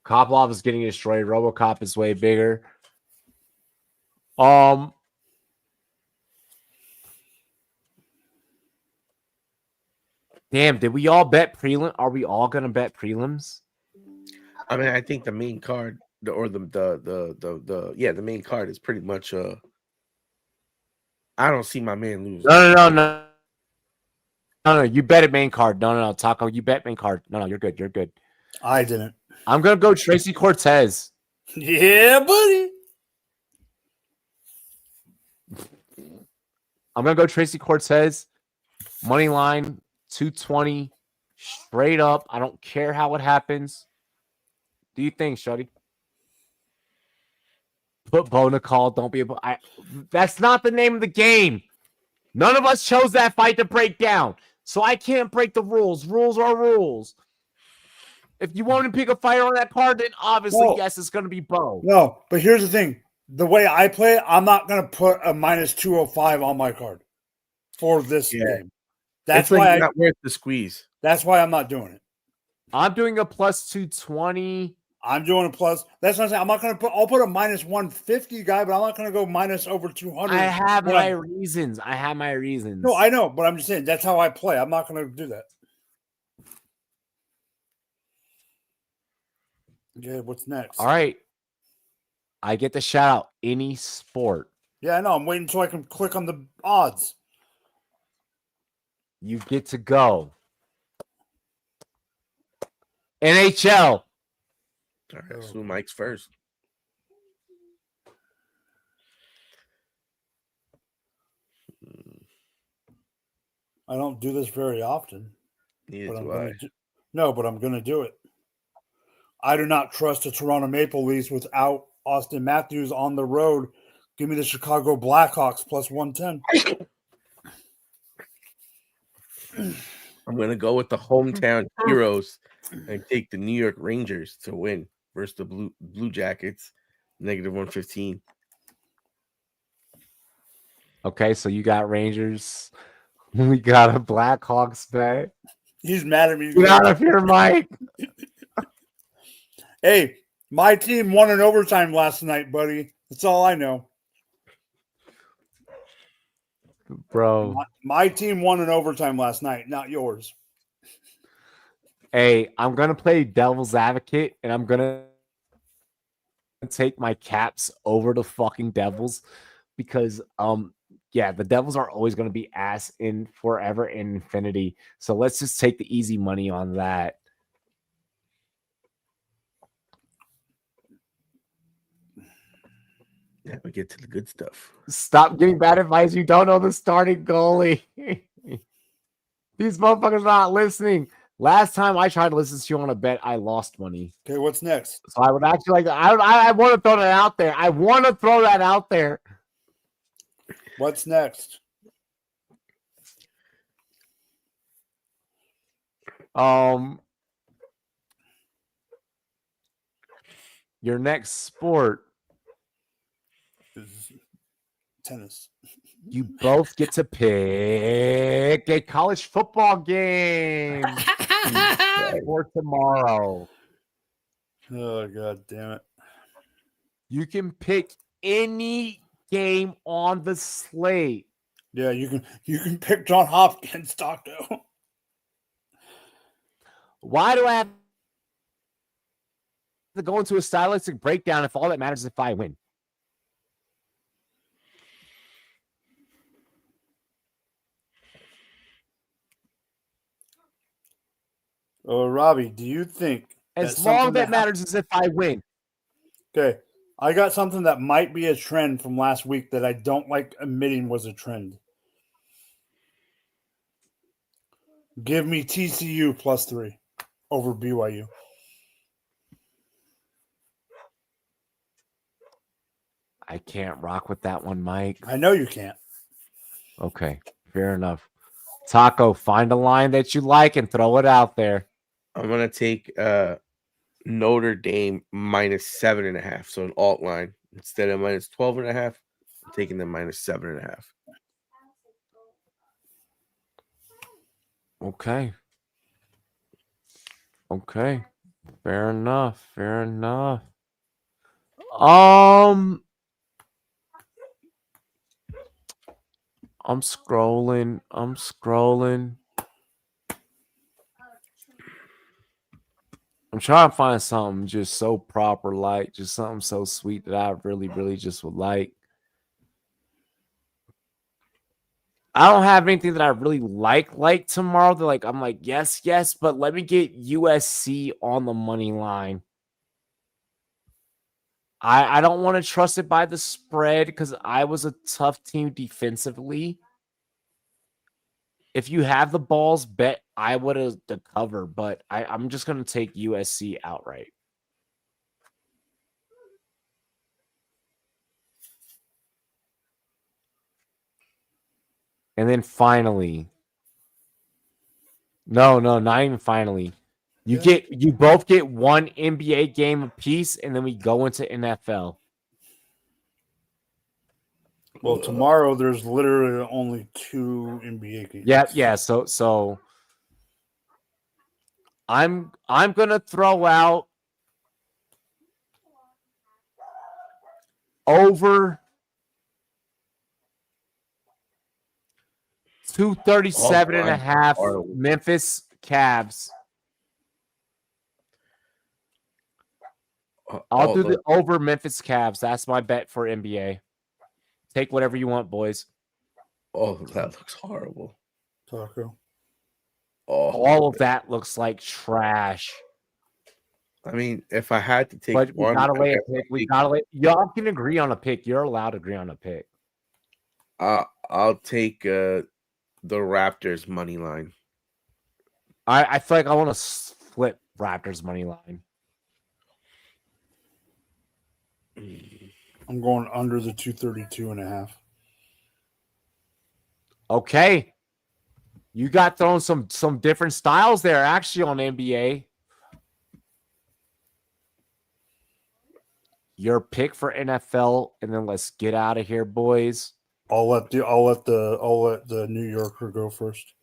Kopylov is getting destroyed. RoboCop is way bigger. Damn, did we all bet prelim? Are we all gonna bet prelims? I mean, I think the main card, the main card is pretty much I don't see my man lose. No. You bet it main card. No, Taco. You bet main card. No, you're good. You're good. I didn't. I'm gonna go Tracy Cortez. Yeah, buddy. I'm gonna go Tracy Cortez. Money line 220 straight up. I don't care how it happens. Do you think, Shuddy? Put Bona call. Don't be able. That's not the name of the game. None of us chose that fight to break down, so I can't break the rules. Rules are rules. If you want to pick a fighter on that card, then obviously, yes, it's going to be Bo. No, but here's the thing. The way I play it, I'm not going to put a minus 205 on my card for this game. That's why not worth the squeeze. That's why I'm not doing it. I'm doing a plus 220. I'm doing a plus. That's what I'm saying. I'm not going to put. I'll put a minus 150 guy, but I'm not going to go minus over 200. I have my reasons. No, I know, but I'm just saying that's how I play. I'm not going to do that. Yeah, what's next? All right. I get to shout out any sport. Yeah, I know. I'm waiting so I can click on the odds. You get to go. NHL. All right, so Mike's first. I don't do this very often. Neither But do I. but I'm going to do it. I do not trust the Toronto Maple Leafs without Austin Matthews on the road. Give me the Chicago Blackhawks plus 110. I'm going to go with the hometown heroes and take the New York Rangers to win versus the Blue Jackets, -115. Okay, so you got Rangers. We got a Blackhawks bet. He's mad at me. Get out of here, Mike. Hey, my team won in overtime last night, buddy. That's all I know. Bro. My team won in overtime last night, not yours. Hey, I'm going to play devil's advocate, and I'm going to take my Caps over the fucking Devils because, yeah, the Devils are always going to be ass in forever and infinity. So let's just take the easy money on that. Yeah, we get to the good stuff. Stop giving bad advice. You don't know the starting goalie. These motherfuckers are not listening. Last time I tried to listen to you on a bet, I lost money. Okay, what's next? So I would actually I want to throw that out there. I want to throw that out there. What's next? Your next sport Is tennis. You both get to pick a college football game for tomorrow. Oh, God damn it. You can pick any game on the slate. Yeah, you can pick John Hopkins, Taco. Why do I have to go into a stylistic breakdown if all that matters is if I win? Robbie, do you think As long as that matters is if I win. Okay. I got something that might be a trend from last week that I don't like admitting was a trend. Give me TCU +3 over BYU. I can't rock with that one, Mike. I know you can't. Okay, fair enough. Taco, find a line that you like and throw it out there. I'm going to take Notre Dame -7.5. So an alt line. Instead of -12.5, I'm taking them -7.5. Okay. Okay. Fair enough. Fair enough. I'm scrolling. I'm trying to find something just so proper, like just something so sweet that I really, really just would like. I don't have anything that I really like tomorrow. That like I'm like, yes, but let me get USC on the money line. I don't want to trust it by the spread because I was a tough team defensively. If you have the balls, bet I would have the cover, but I'm just going to take USC outright. And then finally, no, not even finally. You both get one NBA game apiece, and then we go into NFL. Well, tomorrow there's literally only 2 NBA games. Yeah. So I'm gonna throw out over 237.5 Memphis Cavs. I'll do the over Memphis Cavs. That's my bet for NBA. Take whatever you want, boys. Oh, that looks horrible. Taco. Oh, All of that looks like trash. I mean, if I had to take But we one, gotta I lay a guess pick. I'll We take- gotta lay. Y'all can agree on a pick. You're allowed to agree on a pick. I'll take the Raptors money line. I feel like I want to flip Raptors money line. I'm going under the 232.5. Okay. You got thrown some different styles there actually on NBA. Your pick for NFL, and then let's get out of here, boys. I'll let the New Yorker go first.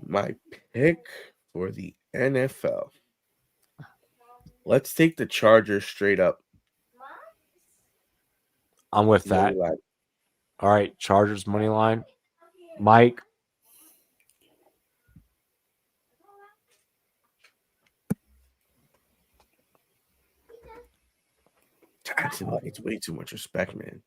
My pick for the NFL. Let's take the Chargers straight up. I'm with that. All right, Chargers money line. Mike. Jacksonville gets way too much respect, man.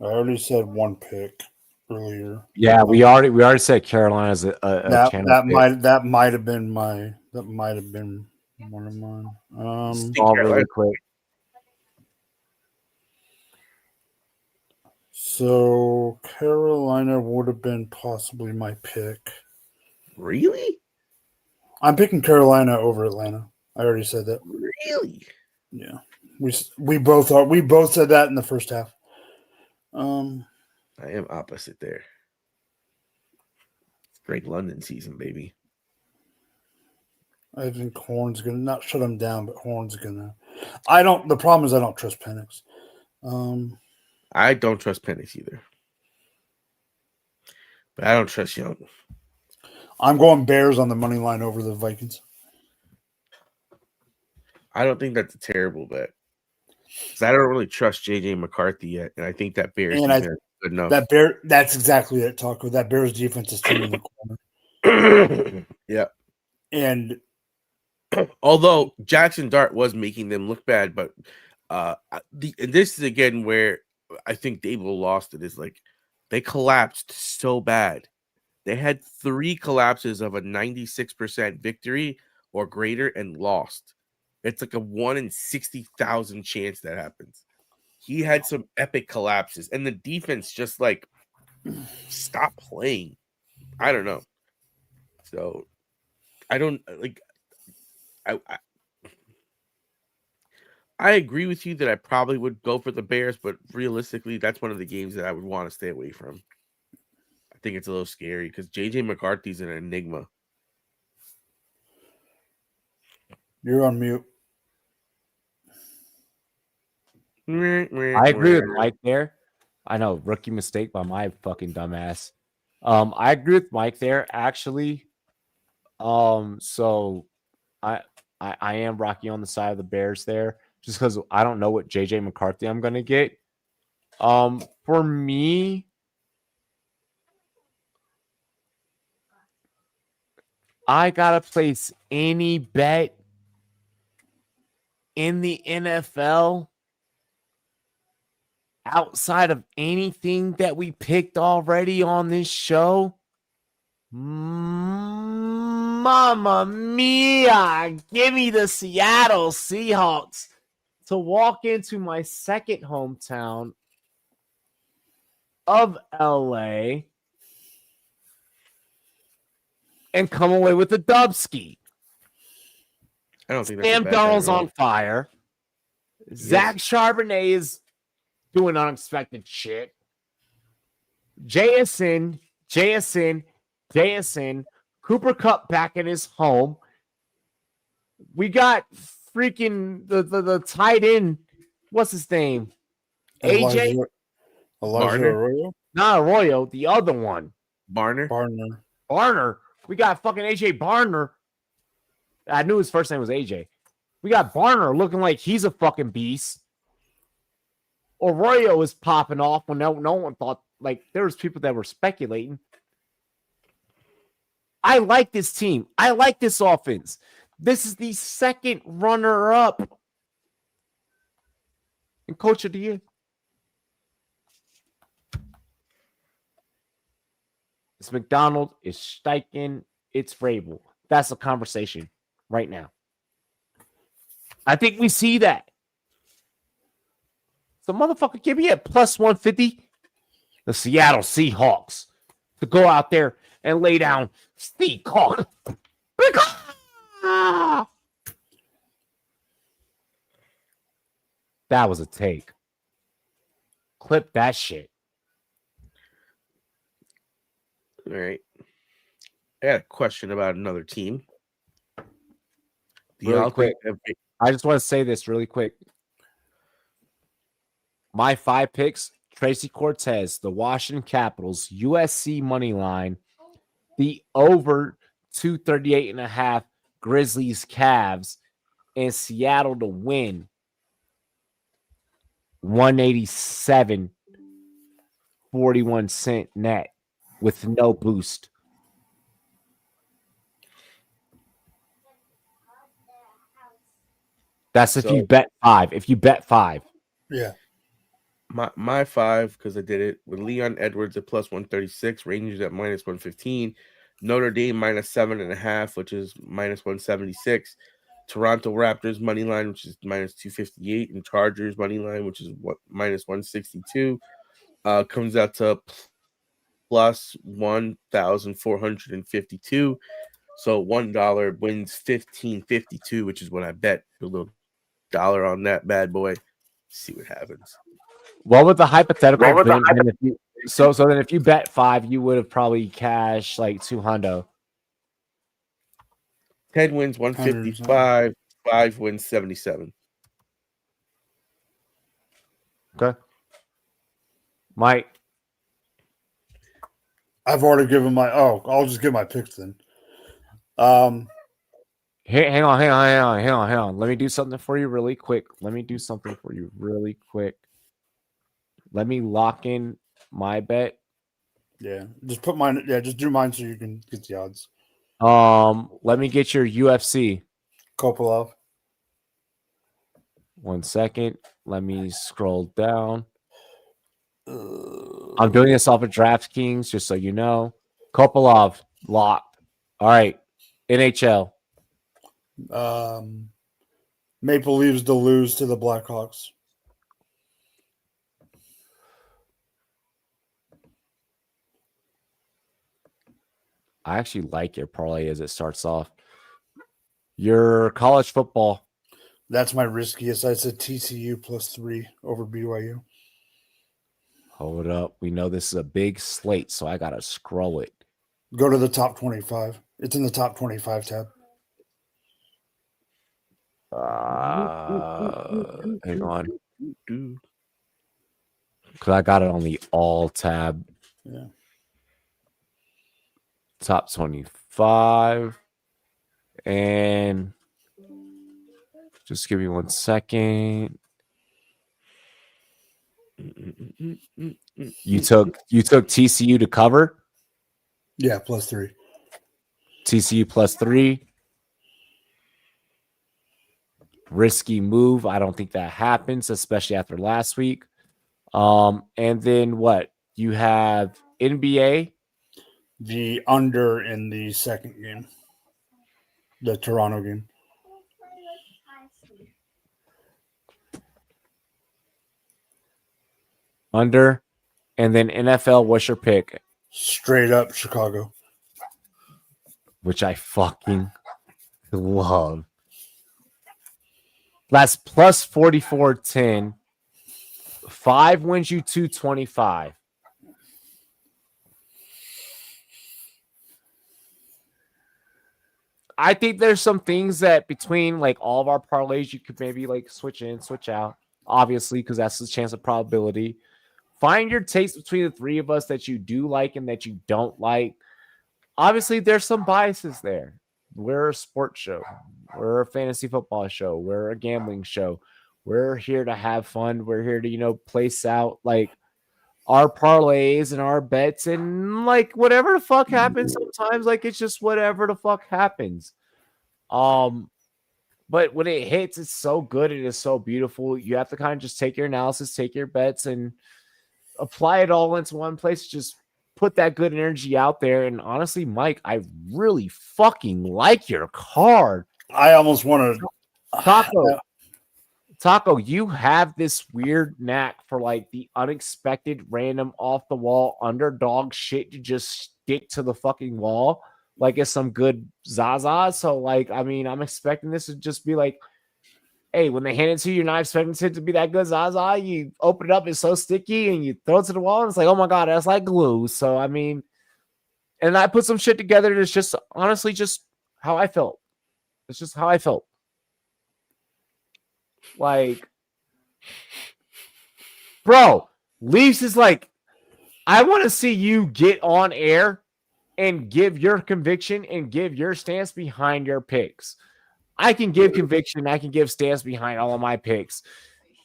I already said one pick earlier. Yeah, we already said Carolina's a channel that might have been one of mine. really quick. So Carolina would have been possibly my pick. Really? I'm picking Carolina over Atlanta. I already said that. Really? Yeah. We both are. We both said that in the first half. I am opposite there. Great London season, baby. I think Horn's gonna not shut him down, but Horn's gonna. The problem is I don't trust Penix. I don't trust Penix either. But I don't trust Young. I'm going Bears on the money line over the Vikings. I don't think that's a terrible bet. Because I don't really trust JJ McCarthy yet. And I think that Bears defense is good enough. That's exactly it, Taco. That Bears defense is turning the corner. Yeah. And although Jackson Dart was making them look bad, but and this is again where I think Dable lost it, is like they collapsed so bad. They had 3 collapses of a 96% victory or greater and lost. It's like a 1 in 60,000 chance that happens. He had some epic collapses, and the defense just like stopped playing. I don't know. So I don't like. I agree with you that I probably would go for the Bears, but realistically, that's one of the games that I would want to stay away from. I think it's a little scary because JJ McCarthy's an enigma. You're on mute. I agree with Mike there. I know, rookie mistake by my fucking dumbass. I agree with Mike there, actually. So I am rocky on the side of the Bears there, just because I don't know what JJ McCarthy I'm gonna get. For me, I gotta place any bet in the NFL outside of anything that we picked already on this show. Mamma mia, give me the Seattle Seahawks to walk into my second hometown of LA and come away with a dubski. I don't think that's Sam Darnold's on fire. Zach Charbonnet is doing unexpected shit. JSN, Cooper Kupp back in his home. We got freaking the tight end. What's his name? AJ? Elijah Arroyo? Not Arroyo, the other one. Barner. We got fucking AJ Barner. I knew his first name was AJ. We got Barner looking like he's a fucking beast. Arroyo is popping off when no one thought, like, there was people that were speculating. I like this team. I like this offense. This is the second runner-up in Coach of the Year. It's McDonald, it's Steichen, it's Vrabel. That's the conversation right now. I think we see that. So, motherfucker, give me at plus 150 the Seattle Seahawks to go out there and lay down Seahawks. That was a take. Clip that shit. All right. I got a question about another team. Really quick. I just want to say this really quick. My 5 picks, Tracy Cortez, the Washington Capitals, USC money line, the over 238.5 Grizzlies Cavs, and Seattle to win 187.41 net with no boost. That's if you bet 5. If you bet 5. Yeah. My 5, because I did it with Leon Edwards at plus 136, Rangers at minus 115, Notre Dame minus 7.5, which is minus 176, Toronto Raptors money line, which is minus 258, and Chargers money line, which is minus 162, comes out to plus 1,452. So $1 wins 15.52, which is what I bet. A little dollar on that bad boy. See what happens. What would the hypothetical been? If you, so then if you bet 5, you would have probably cashed like $200. 10 wins 155, 5 wins 77. Okay. Mike. I've already given my I'll just give my picks then. Hang on. Let me do something for you really quick. Let me lock in my bet. Yeah, just put mine. Yeah, just do mine so you can get the odds. Let me get your UFC. Kopolov. 1 second. Let me scroll down. I'm doing this off of DraftKings, just so you know. Kopolov locked. All right. NHL. Maple Leafs to lose to the Blackhawks. I actually like your parlay as it starts off. Your college football. That's my riskiest. I said TCU plus 3 over BYU. Hold up. We know this is a big slate, so I got to scroll it. Go to the top 25. It's in the top 25 tab. Hang on. Because I got it on the all tab. Yeah. Top 25. And just give me 1 second. You took TCU to cover? Yeah, plus 3. TCU plus 3. Risky move. I don't think that happens, especially after last week. And then what? You have NBA. The under in the second game. The Toronto game. Under. And then NFL, what's your pick? Straight up Chicago. Which I fucking love. That's plus 44.10. 5 wins you 225. I think there's some things that between like all of our parlays, you could maybe like switch in, switch out, obviously, because that's the chance of probability. Find your taste between the 3 of us that you do like and that you don't like. Obviously, there's some biases there. We're a sports show. We're a fantasy football show. We're a gambling show. We're here to have fun. We're here to, place out like our parlays and our bets and like whatever the fuck happens sometimes. Like it's just whatever the fuck happens. But when it hits, it's so good. It is so beautiful. You have to kind of just take your analysis, take your bets, and apply it all into one place. Just put that good energy out there. And honestly, Mike, I really fucking like your card. I almost want to. Taco, you have this weird knack for like the unexpected, random, off the wall underdog shit to just stick to the fucking wall like it's some good Zaza. So, like, I mean, I'm expecting this to just be like, hey, when they hand it to you, you're not expecting it to be that good Zaza. You open it up, it's so sticky, and you throw it to the wall, and it's like, oh my God, that's like glue. So, I mean, and I put some shit together that's just honestly just how I felt. It's just how I felt. Like, bro, Leafs is like, I want to see you get on air and give your conviction and give your stance behind your picks. I can give conviction. I can give stance behind all of my picks.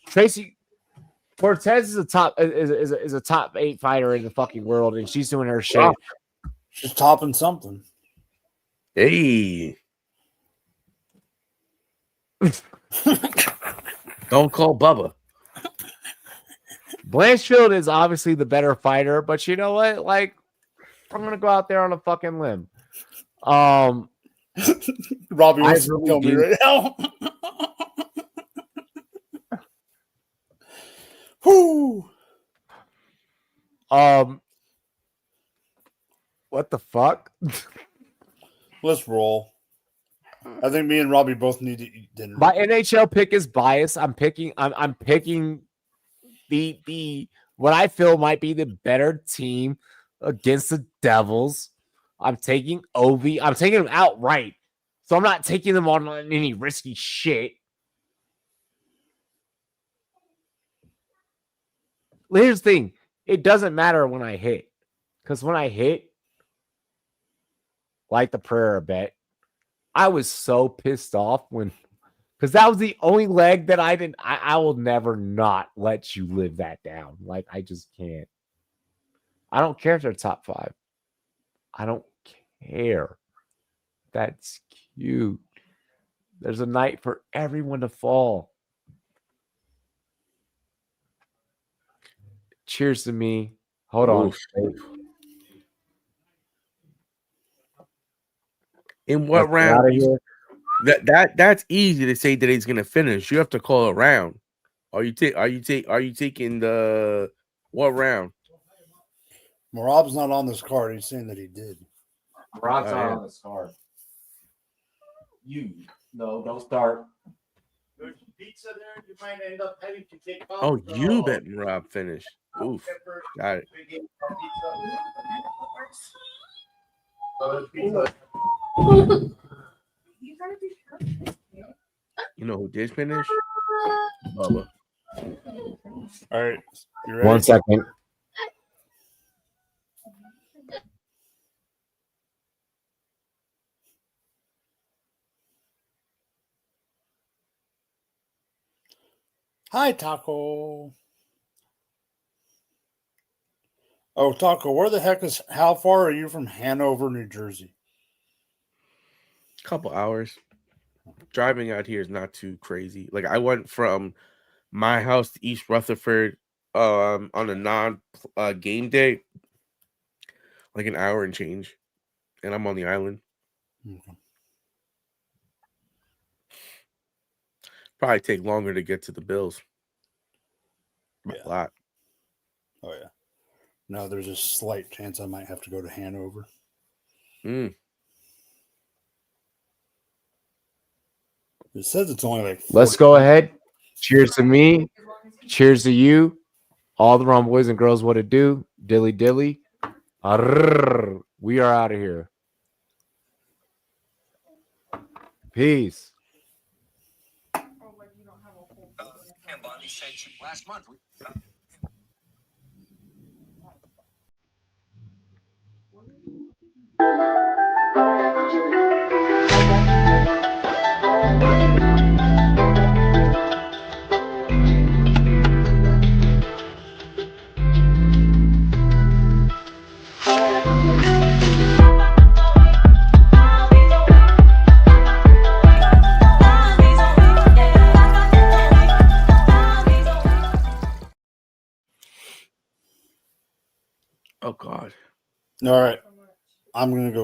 Tracy Cortez is a top is a top 8 fighter in the fucking world, and she's doing her shit. Wow. She's topping something. Hey. Don't call Bubba. Blanchfield is obviously the better fighter, but you know what? Like, I'm gonna go out there on a fucking limb. Robbie wants to kill me right now. Whoo. What the fuck? Let's roll. I think me and Robbie both need to eat dinner. My NHL pick is biased. I'm picking the what I feel might be the better team against the Devils. I'm taking Ovi. I'm taking them outright. So I'm not taking them on any risky shit. Here's the thing. It doesn't matter when I hit. Because when I hit, like the prayer bet, I was so pissed off because that was the only leg that I didn't. I will never not let you live that down. Like, I just can't. I don't care if they're top 5. I don't care. That's cute. There's a night for everyone to fall. Cheers to me. Hold on. In what round? That's easy to say that he's gonna finish. You have to call a round. Are you taking the what round? Marab's not on this card. He's saying that he did. Marab's not on this card. Don't start. There's pizza there. You might end up having to take off. Oh, you bet Marab finish. Oof. Got it. You know who did finish? Bubba. All right. You ready? 1 second. Hi, Taco. Oh, Taco, how far are you from Hanover, New Jersey? Couple hours. Driving out here is not too crazy. Like, I went from my house to East Rutherford on a non game day, like an hour and change, and I'm on the island. Okay. Probably take longer to get to the Bills. A lot. Oh yeah. No, there's a slight chance I might have to go to Hanover. Mm. It says it's only like 40. Let's go ahead. Cheers to me. Cheers to you. All the Rumboyz and girls, what it do? Dilly dilly. Arrrr. We are out of here. Peace. Last month. Oh God. All right. I'm going to go